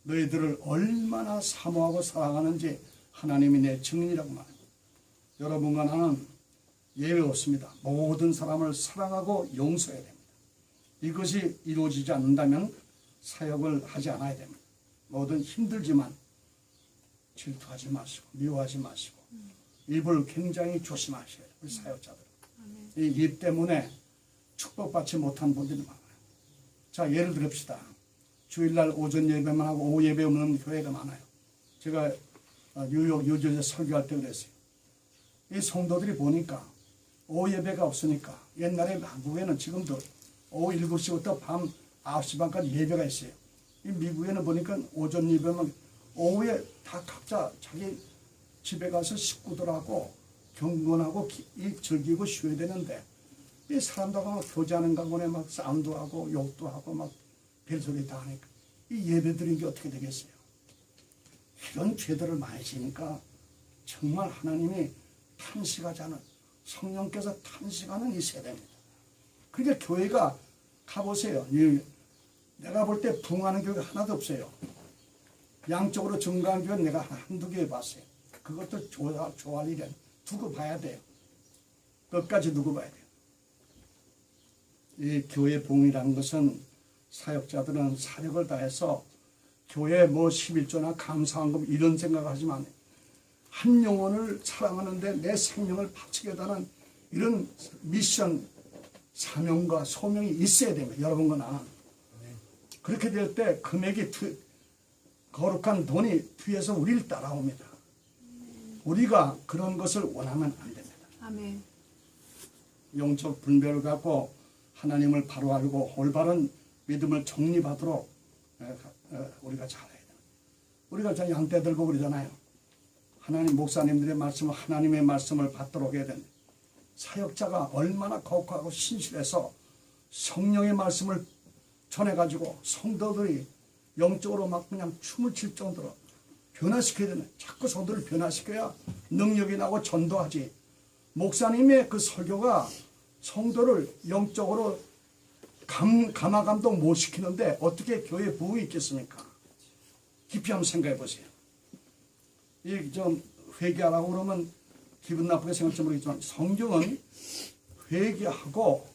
너희들을 얼마나 사모하고 사랑하는지 하나님이 내 증인이라고 말합니다. 여러분과 나는 예외 없습니다. 모든 사람을 사랑하고 용서해야 됩니다. 이것이 이루어지지 않는다면 사역을 하지 않아야 됩니다. 뭐든 힘들지만 질투하지 마시고 미워하지 마시고 입을 굉장히 조심하셔야 돼요. 우리 사역자들. 이 입 때문에 축복받지 못한 분들이 많아요. 자, 예를 들읍시다. 주일날 오전 예배만 하고 오후 예배 없는 교회가 많아요. 제가 뉴욕 유저에 설교할 때 그랬어요. 이 성도들이 보니까 오후 예배가 없으니까 옛날에 한국에는 지금도 오후 7시부터 밤 9시 반까지 예배가 있어요. 이 미국에는 보니까 오전 예배만 오후에 다 각자 자기 집에 가서 식구들하고 경건하고 즐기고 쉬어야 되는데 이 사람들하고 막 교제하는 가운데 막 싸움도 하고 욕도 하고 막 별소리 다 하니까 이 예배드린 게 어떻게 되겠어요? 이런 죄들을 많이 지니까 정말 하나님이 탄식하지 않은 성령께서 탄식하는 이 세대입니다. 그러니까 교회가 가보세요. 내가 볼 때 부흥하는 교회가 하나도 없어요. 양쪽으로 증가한 교회는 내가 한두 개 봤어요. 그것도 좋아할 일은 두고 봐야 돼요. 끝까지 두고 봐야 돼요. 이 교회 부흥이라는 것은 사역자들은 사력을 다해서 교회 뭐 11조나 감사한금 이런 생각을 하지만 한 영혼을 사랑하는데 내 생명을 바치겠다는 이런 미션, 사명과 소명이 있어야 됩니다. 여러분과 나는. 그렇게 될 때 금액이 거룩한 돈이 뒤에서 우리를 따라옵니다. 우리가 그런 것을 원하면 안 됩니다. 아멘. 영적 분별을 갖고 하나님을 바로 알고 올바른 믿음을 정립하도록 우리가 잘해야 됩니다. 우리가 저 양떼 들고 그러잖아요. 하나님 목사님들의 말씀을 하나님의 말씀을 받도록 해야 됩니다. 사역자가 얼마나 거룩하고 신실해서 성령의 말씀을 전해가지고 성도들이 영적으로 막 그냥 춤을 출 정도로 변화시켜야 되는 자꾸 성도를 변화시켜야 능력이 나고 전도하지. 목사님의 그 설교가 성도를 영적으로 감화감동 못 시키는데 어떻게 교회 부흥이 있겠습니까? 깊이 한번 생각해 보세요. 이 좀 회개하라고 그러면 기분 나쁘게 생각할지 모르겠지만 성경은 회개하고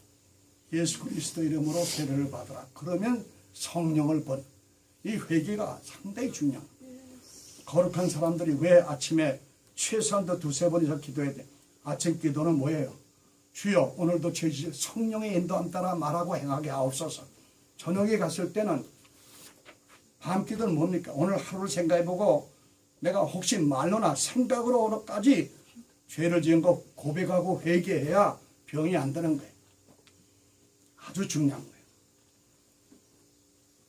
예수 그리스도 이름으로 세례를 받으라. 그러면 성령을 본. 이 회개가 상당히 중요합니다. 거룩한 사람들이 왜 아침에 최소한도 2-3번 이상 기도해야 돼? 아침 기도는 뭐예요? 주여 오늘도 성령의 인도함 따라 말하고 행하게 하옵소서. 저녁에 갔을 때는 밤 기도는 뭡니까? 오늘 하루를 생각해보고 내가 혹시 말로나 생각으로까지 죄를 지은 거 고백하고 회개해야 병이 안 드는 거예요. 아주 중요한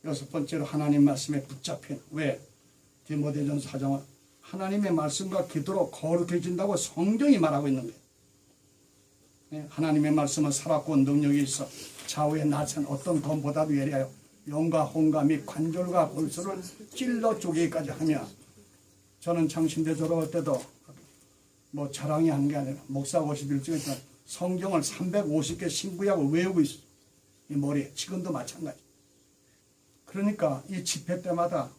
거예요. 6번째로 하나님 말씀에 붙잡힌. 왜? 디모데전서 4장 하나님의 말씀과 기도로 거룩해진다고 성경이 말하고 있는 거예요. 하나님의 말씀은 살았고 능력이 있어 좌우의 낯은 어떤 검보다도 예리하여 영과 혼과 및 관절과 골수를 찔러 쪼개기까지 하며. 저는 창신대 졸업할 때도 뭐 자랑이 한 게 아니라 목사 51쪽에 있지만 성경을 350개 신구약을 외우고 있어요. 이 머리에. 지금도 마찬가지. 그러니까 이 집회 때마다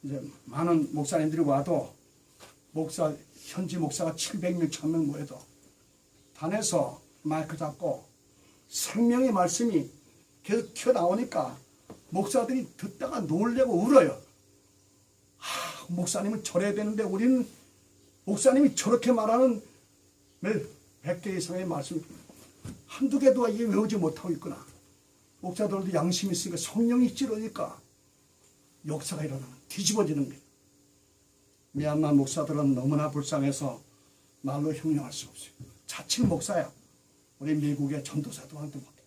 이제 많은 목사님들이 와도 현지 목사가 700명, 1000명 모여도 단에서 마이크 잡고 생명의 말씀이 계속 튀어나오니까 목사들이 듣다가 놀래고 울어요. 목사님은 저래야 되는데 우리는 목사님이 저렇게 말하는 100개 이상의 말씀 한두 개도 이게 외우지 못하고 있구나. 목사들도 양심이 있으니까 성령이 찌르니까 역사가 일어나는, 뒤집어지는 거예요. 미얀마 목사들은 너무나 불쌍해서 말로 형용할 수 없어요. 자칭 목사야. 우리 미국의 전도사도 한테 못해요.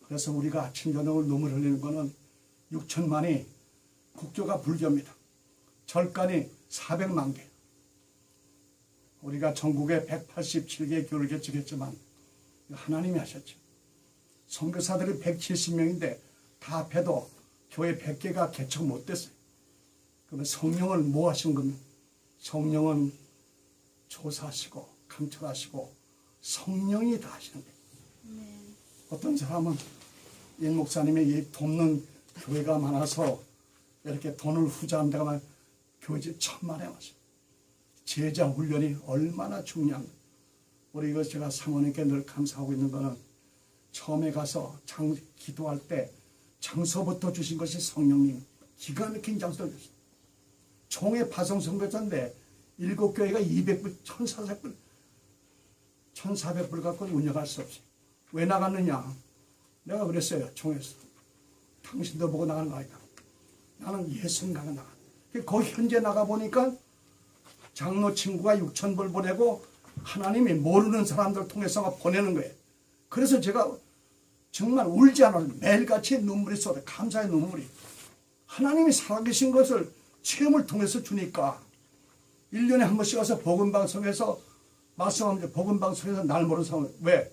그래서 우리가 아침 저녁을 눈물 흘리는 거는 6천만이 국교가 불교입니다. 절간이 400만 개. 우리가 전국에 187개 교를 개척했지만 하나님이 하셨죠. 선교사들이 170명인데 다 합해도 교회 100개가 개척 못 됐어요. 그러면 성령을 뭐 하신 겁니까? 성령은 조사하시고 감찰하시고 성령이 다 하시는 거예요. 어떤 사람은 이 목사님이 이 돕는 교회가 많아서 이렇게 돈을 후자한다고 하면 교회집 천만에 왔어요. 제자 훈련이 얼마나 중요한가. 우리 이거 제가 상원님께 늘 감사하고 있는 거는 처음에 가서 기도할 때 장소부터 주신 것이 성령님. 기가 막힌 장소를 주셨어요. 총회 파송 선교사인데 7교회가 200불, 1,400불, 1,400불 갖고 운영할 수 없어요. 왜 나갔느냐? 내가 그랬어요. 총회에서. 당신도 보고 나가는 거 아니다. 나는 예수님과 나가. 거기 현재 나가보니까 장로 친구가 6,000불 보내고 하나님이 모르는 사람들 통해서 보내는 거예요. 그래서 제가 정말 울지 않아요. 매일같이 눈물이 쏟아요. 감사의 눈물이. 하나님이 살아계신 것을 체험을 통해서 주니까 1년에 한 번씩 와서 복음방송에서 말씀합니다. 복음방송에서 날 모르는 사람. 왜?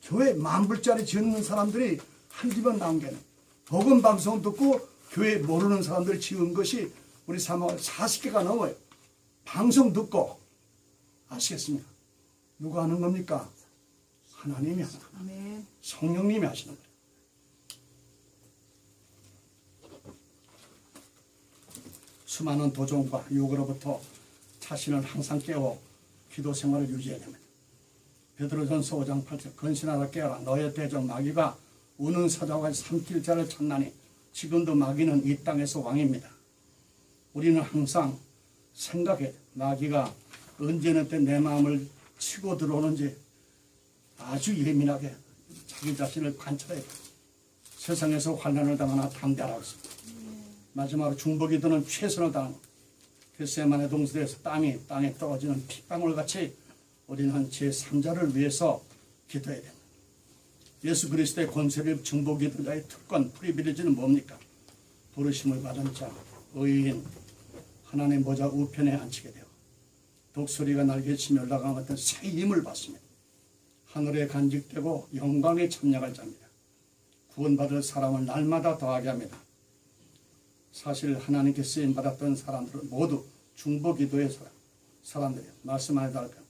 교회 10,000불짜리 지은 사람들이 한두 번 나온 게 아니에요. 복음방송 듣고 교회 모르는 사람들이 지은 것이 우리 사망을 40개가 넘어요. 방송 듣고 아시겠습니까? 누가 하는 겁니까? 하나님이 하는 거예요. 성령님이 하시는 거예요. 수많은 도전과 유혹으로부터 자신을 항상 깨워 기도 생활을 유지해야 됩니다. 베드로전서 5장 8절 근신하라 깨어라 너의 대적 마귀가 우는 사자와 삼킬 자를 찾나니 지금도 마귀는 이 땅에서 왕입니다. 우리는 항상 생각해 마귀가 언제는 때 내 마음을 치고 들어오는지 아주 예민하게 자기 자신을 관찰해야 돼요. 세상에서 환난을 당하나 담대하라고 했습니다. 마지막으로 중보기도는 최선을 다하는 겟세마네 동산에서 땀이 땅에 떨어지는 핏방울같이 우리는 제3자를 위해서 기도해야 됩니다. 예수 그리스도의 권세를 중보기도자의 특권 프리빌리지는 뭡니까? 부르심을 받은 자, 의인, 하나님의 보좌 우편에 앉히게 되어 독수리가 날개치며 올라간 같은 새 힘을 받습니다. 하늘에 간직되고 영광에 참여할 자입니다. 구원받을 사람을 날마다 더하게 합니다. 사실 하나님께 쓰임받았던 사람들은 모두 중보기도의 사람들이에요. 말씀하지 않을까요?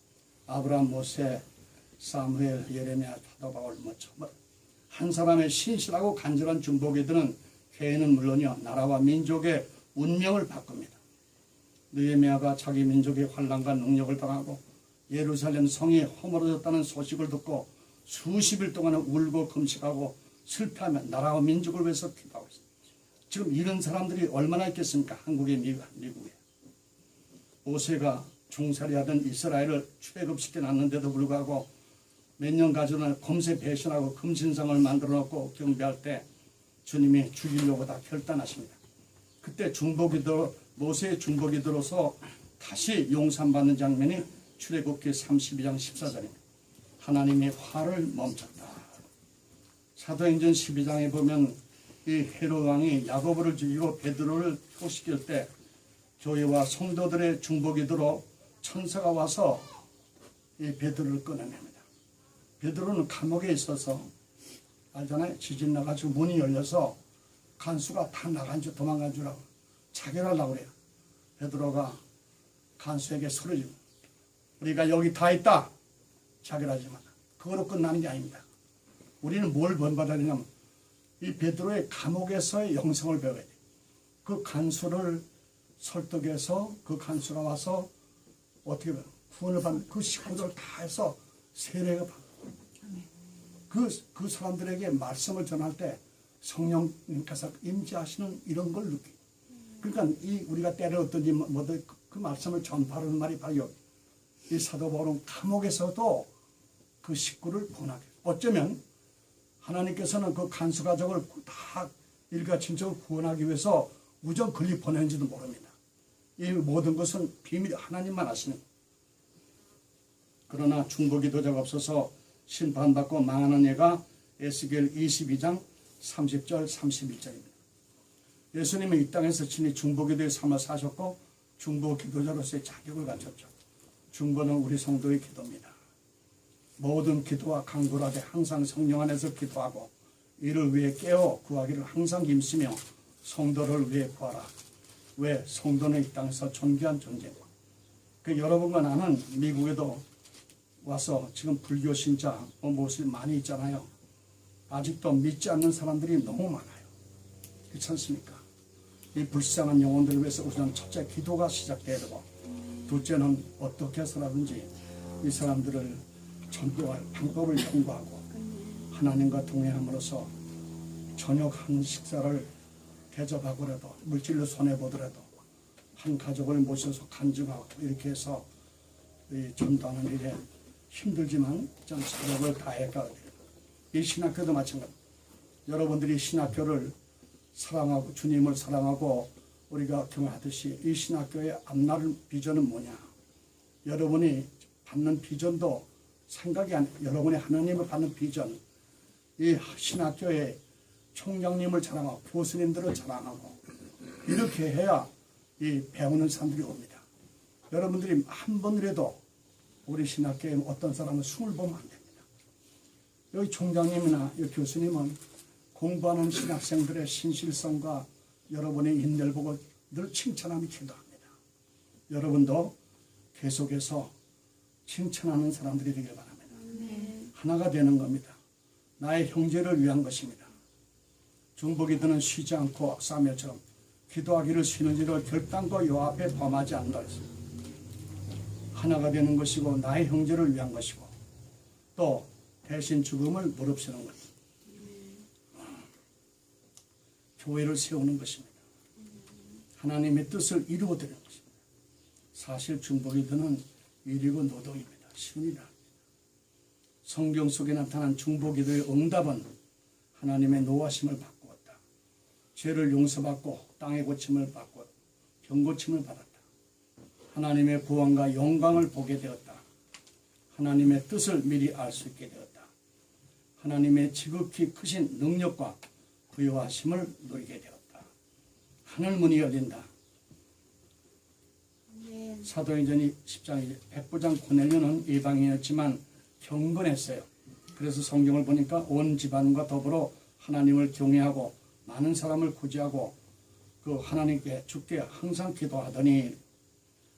아브라함, 모세, 사무엘, 예레미야, 사도 바울, 한 사람의 신실하고 간절한 중보기도는 개인은 물론이요 나라와 민족의 운명을 바꿉니다. 느헤미야가 자기 민족의 환난과 능력을 당하고 예루살렘 성이 허물어졌다는 소식을 듣고 수십일 동안 울고 금식하고 슬퍼하며 나라와 민족을 위해서 기도하고 있습니다. 지금 이런 사람들이 얼마나 있겠습니까? 한국에, 미국에. 모세가 종살이하던 이스라엘을 출애굽시켜 놨는데도 불구하고 몇 년 가지고 금세 배신하고 금신상을 만들어 놓고 경배할 때 주님이 죽이려고 다 결단하십니다. 그때 중보기도, 모세의 중보기도로서 다시 용산받는 장면이 출애굽기 32장 14절입니다. 하나님이 화를 멈췄다. 사도행전 12장에 보면 이 헤롯 왕이 야고보를 죽이고 베드로를 표시킬 때 교회와 성도들의 중보기도로 천사가 와서 이 베드로를 꺼내냅니다. 베드로는 감옥에 있어서 알잖아요. 지진 나가지고 문이 열려서 간수가 다 나간 줄 도망간 줄 알고 자결하려고 그래요. 베드로가 간수에게 소리 지르고 우리가 여기 다 있다. 자결하지 마라. 그거로 끝나는 게 아닙니다. 우리는 뭘 본받아야 되냐면 이 베드로의 감옥에서의 영성을 배워야 돼요. 그 간수를 설득해서 그 간수가 와서 어떻게 구원을 받는 그 식구들 다 해서 세례가 받고 그 사람들에게 말씀을 전할 때 성령님께서 임재하시는 이런 걸 느끼고 그러니까 우리가 때려었든지 뭐든 그 말씀을 전파하는 말이 바로 여기 이 사도 바울은 감옥에서도 그 식구를 구원하게. 어쩌면 하나님께서는 그 간수 가족을 다 일가친척을 구원하기 위해서 우정 건립 보낸지도 모릅니다. 이 모든 것은 비밀 하나님만 아시는 거예요. 그러나 중보기도자가 없어서 심판받고 망하는 예가 에스겔 22장 30절 31절입니다. 예수님은 이 땅에서 친히 중보기도의 삶을 사셨고 중보기도자로서의 자격을 갖췄죠. 중보는 우리 성도의 기도입니다. 모든 기도와 강구하되 항상 성령 안에서 기도하고 이를 위해 깨어 구하기를 항상 힘쓰며 성도를 위해 구하라. 왜? 성도는 이 땅에서 존귀한 존재고. 여러분과 나는 미국에도 와서 지금 불교 신자 모습이 많이 있잖아요. 아직도 믿지 않는 사람들이 너무 많아요. 그렇지 않습니까? 이 불쌍한 영혼들을 위해서 우선 첫째 기도가 시작돼야 되고, 둘째는 어떻게 해서라든지 이 사람들을 전도할 방법을 연구하고 하나님과 동행함으로써 저녁 한 식사를 대접하고라도 물질로 손해보더라도 한 가족을 모셔서 간증하고 이렇게 해서 이 전도하는 일에 힘들지만 좀 노력을 다해가 이 신학교도 마찬가지입니다. 여러분들이 신학교를 사랑하고 주님을 사랑하고 우리가 경험하듯이 이 신학교의 앞날 비전은 뭐냐? 여러분이 받는 비전도 생각이 안, 여러분이 하나님을 받는 비전, 이 신학교의 총장님을 자랑하고 교수님들을 자랑하고 이렇게 해야 이 배우는 사람들이 옵니다. 여러분들이 한 번이라도 우리 신학교에 어떤 사람은 숨을 보면 안 됩니다. 여기 총장님이나 이 교수님은 공부하는 신학생들의 신실성과 여러분의 인내를 보고 늘 칭찬하며 기도합니다. 여러분도 계속해서 칭찬하는 사람들이 되길 바랍니다. 하나가 되는 겁니다. 나의 형제를 위한 것입니다. 중보기도는 쉬지 않고 사무엘처럼 기도하기를 쉬는 일을 결단과 요 앞에 범하지 않는다 했습니다. 하나가 되는 것이고 나의 형제를 위한 것이고 또 대신 죽음을 무릅쓰는 것, 교회를 세우는 것입니다. 하나님의 뜻을 이루어드리는 것입니다. 사실 중보기도는 일이고 노동입니다. 쉬운 일이 아닙니다. 성경 속에 나타난 중보기도의 응답은 하나님의 노하심을 바꾸었다. 죄를 용서받고 땅의 고침을 받고 병고침을 받았다. 하나님의 구원과 영광을 보게 되었다. 하나님의 뜻을 미리 알 수 있게 되었다. 하나님의 지극히 크신 능력과 부여하심을 누리게 되었다. 하늘문이 열린다. 사도행전 10장 백부장 고넬료는 이방인이었지만 경건했어요. 그래서 성경을 보니까 온 집안과 더불어 하나님을 경외하고 많은 사람을 구제하고 그 하나님께 주께 항상 기도하더니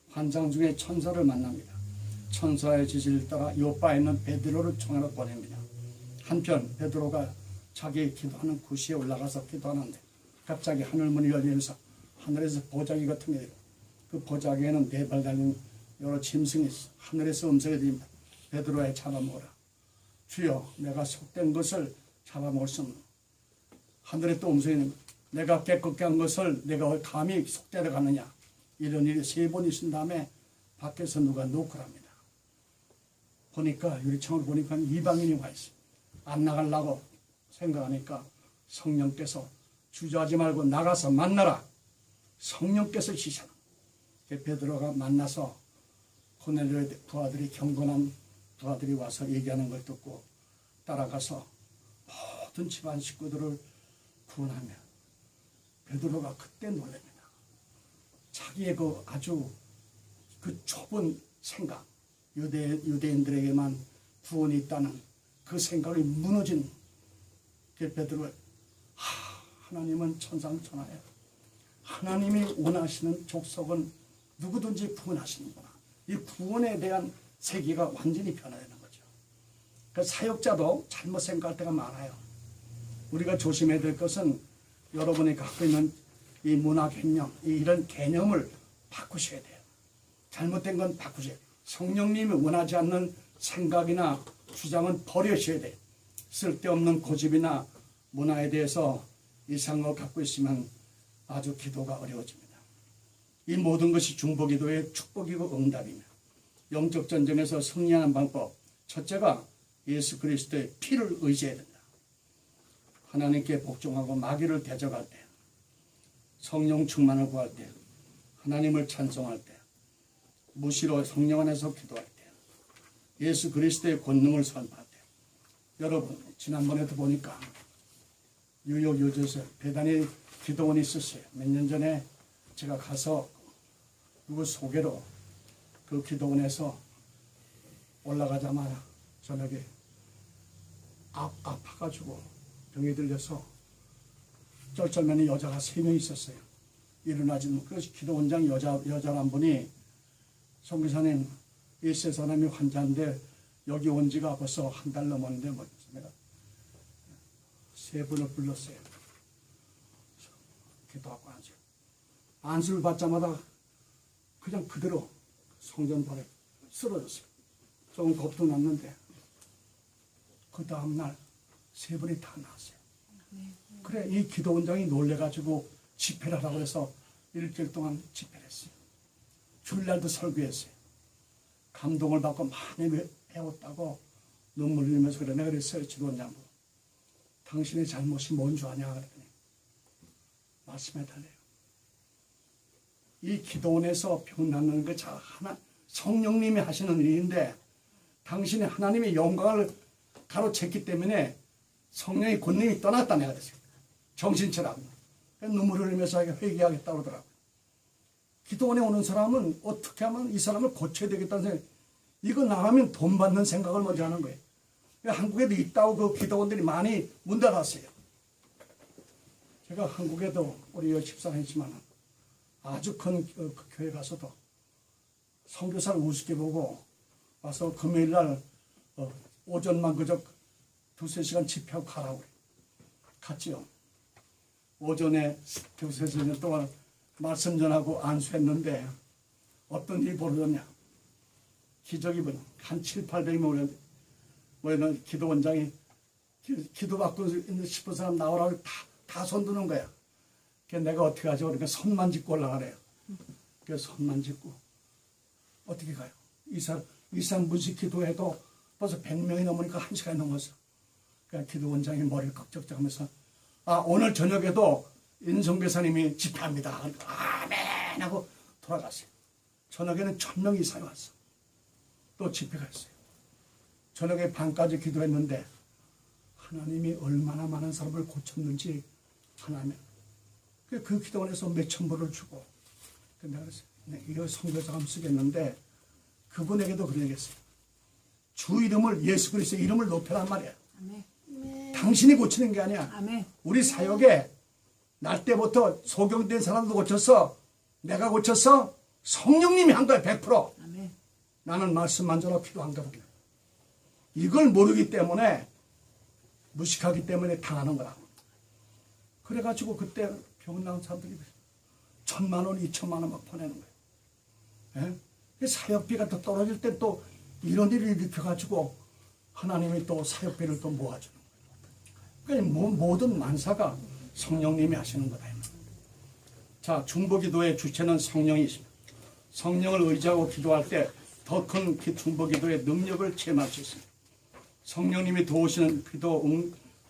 환상 중에 천사를 만납니다. 천사의 지시를 따라 요바에 있는 베드로를 총회로 보냅니다. 한편 베드로가 자기 기도하는 구시에 올라가서 기도하는데 갑자기 하늘문이 열리면서 하늘에서 보자기 같은 게 되고 그 보자기에는 네 발 달린 여러 짐승이 있어. 하늘에서 음성이 들립니다. 베드로에 잡아먹어라. 주여 내가 속된 것을 잡아먹을 수 없는. 하늘에 또 음성이 있는 내가 깨끗게 한 것을 내가 감히 속되려 가느냐. 이런 일이 3번 있은 다음에 밖에서 누가 노크를 합니다. 보니까 유리창을 보니까 이방인이 와 있어요. 안 나가려고 생각하니까 성령께서 주저하지 말고 나가서 만나라. 성령께서 시사하는 베드로가 만나서 고넬료의 부하들이 경건한 부하들이 와서 얘기하는 걸 듣고 따라가서 모든 집안 식구들을 구원하며 베드로가 그때 놀랍니다. 자기의 그 아주 그 좁은 생각, 유대인들에게만 구원이 있다는 그 생각이 무너진 베드로가 하나님은 천상천하에 하나님이 원하시는 족속은 누구든지 구원하시는구나. 이 구원에 대한 세계가 완전히 변화되는 거죠. 그 사역자도 잘못 생각할 때가 많아요. 우리가 조심해야 될 것은 여러분이 갖고 있는 이 문화 개념, 이런 개념을 바꾸셔야 돼요. 잘못된 건 바꾸셔야 돼요. 성령님이 원하지 않는 생각이나 주장은 버리셔야 돼요. 쓸데없는 고집이나 문화에 대해서 이상한 걸 갖고 있으면 아주 기도가 어려워집니다. 이 모든 것이 중보기도의 축복이고 응답입니다. 영적 전쟁에서 승리하는 방법, 첫째가 예수 그리스도의 피를 의지해야 된다. 하나님께 복종하고 마귀를 대적할 때, 성령 충만을 구할 때, 하나님을 찬송할 때, 무시로 성령 안에서 기도할 때, 예수 그리스도의 권능을 선포할 때. 여러분, 지난번에도 보니까 뉴욕 요즘에 배단이 기도원이 있었어요. 몇 년 전에 제가 가서 누구 소개로 그 기도원에서 올라가자마자 저녁에 아파가지고 병이 들려서 쩔쩔매는 여자가 3명 있었어요. 일어나지는. 그래서 기도원장 여자란 분이 선교사님, 이 세 사람이 환자인데 여기 온 지가 벌써 한 달 넘었는데 뭐 내가 3분을 불렀어요. 기도하고 하죠. 안수를 받자마자 그냥 그대로 성전발에 쓰러졌어요. 조금 겁도 났는데 그 다음날 3분이 다 나왔어요. 그래, 이 기도원장이 놀래가지고 집회를 하라고 해서 일주일 동안 집회를 했어요. 주일날도 설교했어요. 감동을 받고 많이 배웠다고 눈물 흘리면서 그래. 내가 그랬어요. 지도원장도. 당신의 잘못이 뭔 줄 아냐 그랬더니 말씀해달래요. 이 기도원에서 병 낫는 거 하나 성령님이 하시는 일인데 당신이 하나님의 영광을 가로챘기 때문에 성령의 권능이 떠났다 내가 그랬어요. 정신체라고. 눈물 흘리면서 회개하겠다고 그러더라고요. 기도원에 오는 사람은 어떻게 하면 이 사람을 고쳐야 되겠다는 생각, 이거 나가면 돈 받는 생각을 먼저 하는 거예요. 한국에도 있다고 그 기도원들이 많이 문 닫았어요. 제가 한국에도 우리 집사했지만 아주 큰 그 교회 가서도 선교사를 우습게 보고 와서 금요일날 오전만 그저 2-3시간 집회하고 가라고 그래요. 갔지요. 오전에 2-3시간 동안 말씀 전하고 안수했는데 어떤 일이 벌어졌냐. 기적이 벌어. 한 700-800명 모여는 기도원장이 기도받고 있는 싶은 사람 나오라고 다 손드는 거야. 그래서 내가 어떻게 하죠? 그러니까 손만 짚고 올라가래요. 그래서 손만 짚고 어떻게 가요? 이 사람 무식 기도해도 벌써 100명이 넘으니까 1시간이 넘었어. 그러니까 기도원장이 머리를 꺽적적하면서 오늘 저녁에도 인성교사님이 집회합니다. 아멘 하고 돌아갔어요. 저녁에는 1000명 이상이 왔어. 또 집회가 있어요. 저녁에 밤까지 기도했는데 하나님이 얼마나 많은 사람을 고쳤는지 하나님 그 기도원에서 몇천 불을 주고 내가 그랬어요. 이거 선교사가 한번 쓰겠는데 그분에게도 그런 얘기했어요. 주 이름을 예수 그리스도의 이름을 높여란 말이야. 아멘. 당신이 고치는 게 아니야. 아멘. 우리 사역에 날 때부터 소경된 사람도 고쳤어. 내가 고쳤어. 성령님이 한 거야. 100%. 아멘. 나는 말씀만 전하고 기도한 거거든. 이걸 모르기 때문에 무식하기 때문에 당하는 거라고. 그래가지고 그때 병 나온 사람들이 1000만 원, 2000만 원 막 보내는 거예요. 예? 사역비가 더 떨어질 때 또 이런 일을 일으켜가지고 하나님이 또 사역비를 또 모아주는 거예요. 그러니까 모든 만사가 성령님이 하시는 거다. 자, 중보기도의 주체는 성령이십니다. 성령을 의지하고 기도할 때 더 큰 중보기도의 능력을 체험할 수 있습니다. 성령님이 도우시는 기도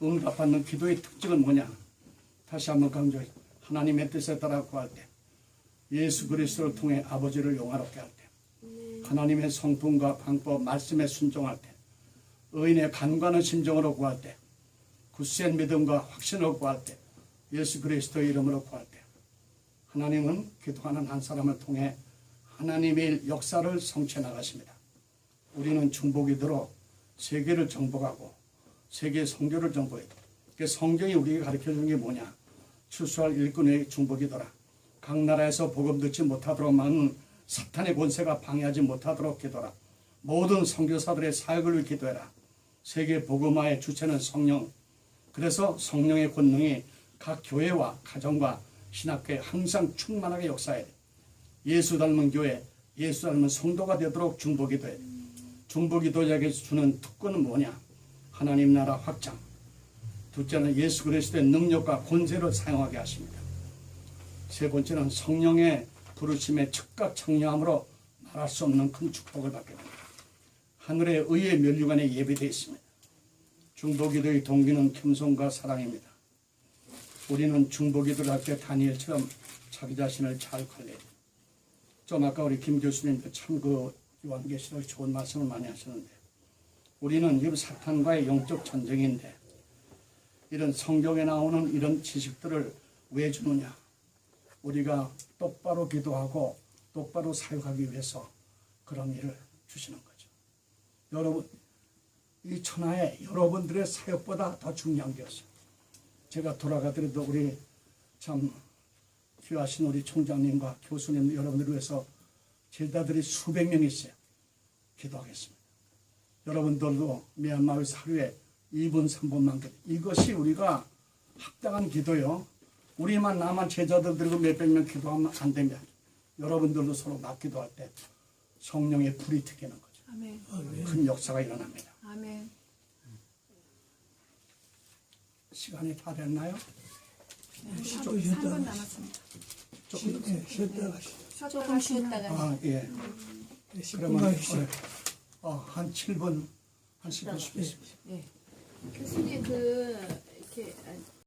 응답받는 기도의 특징은 뭐냐? 다시 한번 강조해. 하나님의 뜻에 따라 구할 때, 예수 그리스도를 통해 아버지를 영화롭게 할 때, 하나님의 성품과 방법, 말씀에 순종할 때, 의인의 간과하는 심정으로 구할 때, 굳센 믿음과 확신으로 구할 때, 예수 그리스도의 이름으로 구할 때, 하나님은 기도하는 한 사람을 통해 하나님의 역사를 성취해 나가십니다. 우리는 중보기도로 세계를 정복하고 세계 선교를 정복해도 성경이 우리에게 가르쳐주는 게 뭐냐? 추수할 일꾼의 중보기도라. 각 나라에서 복음 듣지 못하도록 막는 사탄의 권세가 방해하지 못하도록 기도라. 모든 선교사들의 사역을 위해 기도해라. 세계 복음화의 주체는 성령. 그래서 성령의 권능이 각 교회와 가정과 신학교에 항상 충만하게 역사해야 돼. 예수 닮은 교회, 예수 닮은 성도가 되도록 중보기도해야 돼. 중보기도자에게 주는 특권은 뭐냐? 하나님 나라 확장. 둘째는 예수 그리스도의 능력과 권세를 사용하게 하십니다. 세 번째는 성령의 부르심에 즉각 청량함으로 말할 수 없는 큰 축복을 받게 됩니다. 하늘의 의의 면류관에 예배되어 있습니다. 중보기도의 동기는 겸손과 사랑입니다. 우리는 중보기도를 할 때 다니엘처럼 자기 자신을 잘 관리해야 됩니다. 좀 아까 우리 김 교수님도 참 그 요한계시록 좋은 말씀을 많이 하셨는데, 우리는 이 사탄과의 영적 전쟁인데 이런 성경에 나오는 이런 지식들을 왜 주느냐? 우리가 똑바로 기도하고 똑바로 사역하기 위해서 그런 일을 주시는 거죠. 여러분, 이 천하에 여러분들의 사역보다 더 중요한 게 없어요. 제가 돌아가더라도 우리 참 귀하신 우리 총장님과 교수님 여러분들을 위해서 제자들이 수백 명 있어요. 기도하겠습니다. 여러분들도 미얀마에서 하루에 2분 3분만 기도. 이것이 우리가 합당한 기도요. 우리만 나만 제자들 들고 몇백 명 기도하면 안 됩니다. 여러분들도 서로 맡기도할 때 성령의 불이 튀기는 거죠. 아멘. 큰 역사가 일어납니다. 아멘. 시간이 다 됐나요? 네, 3분 남았습니다. 쉬었다 가시죠. 조금 쉬었다가. 아, 예. 10분만 쉬죠. 한 7분, 한 10분 쉬겠습니다. 교수님 이렇게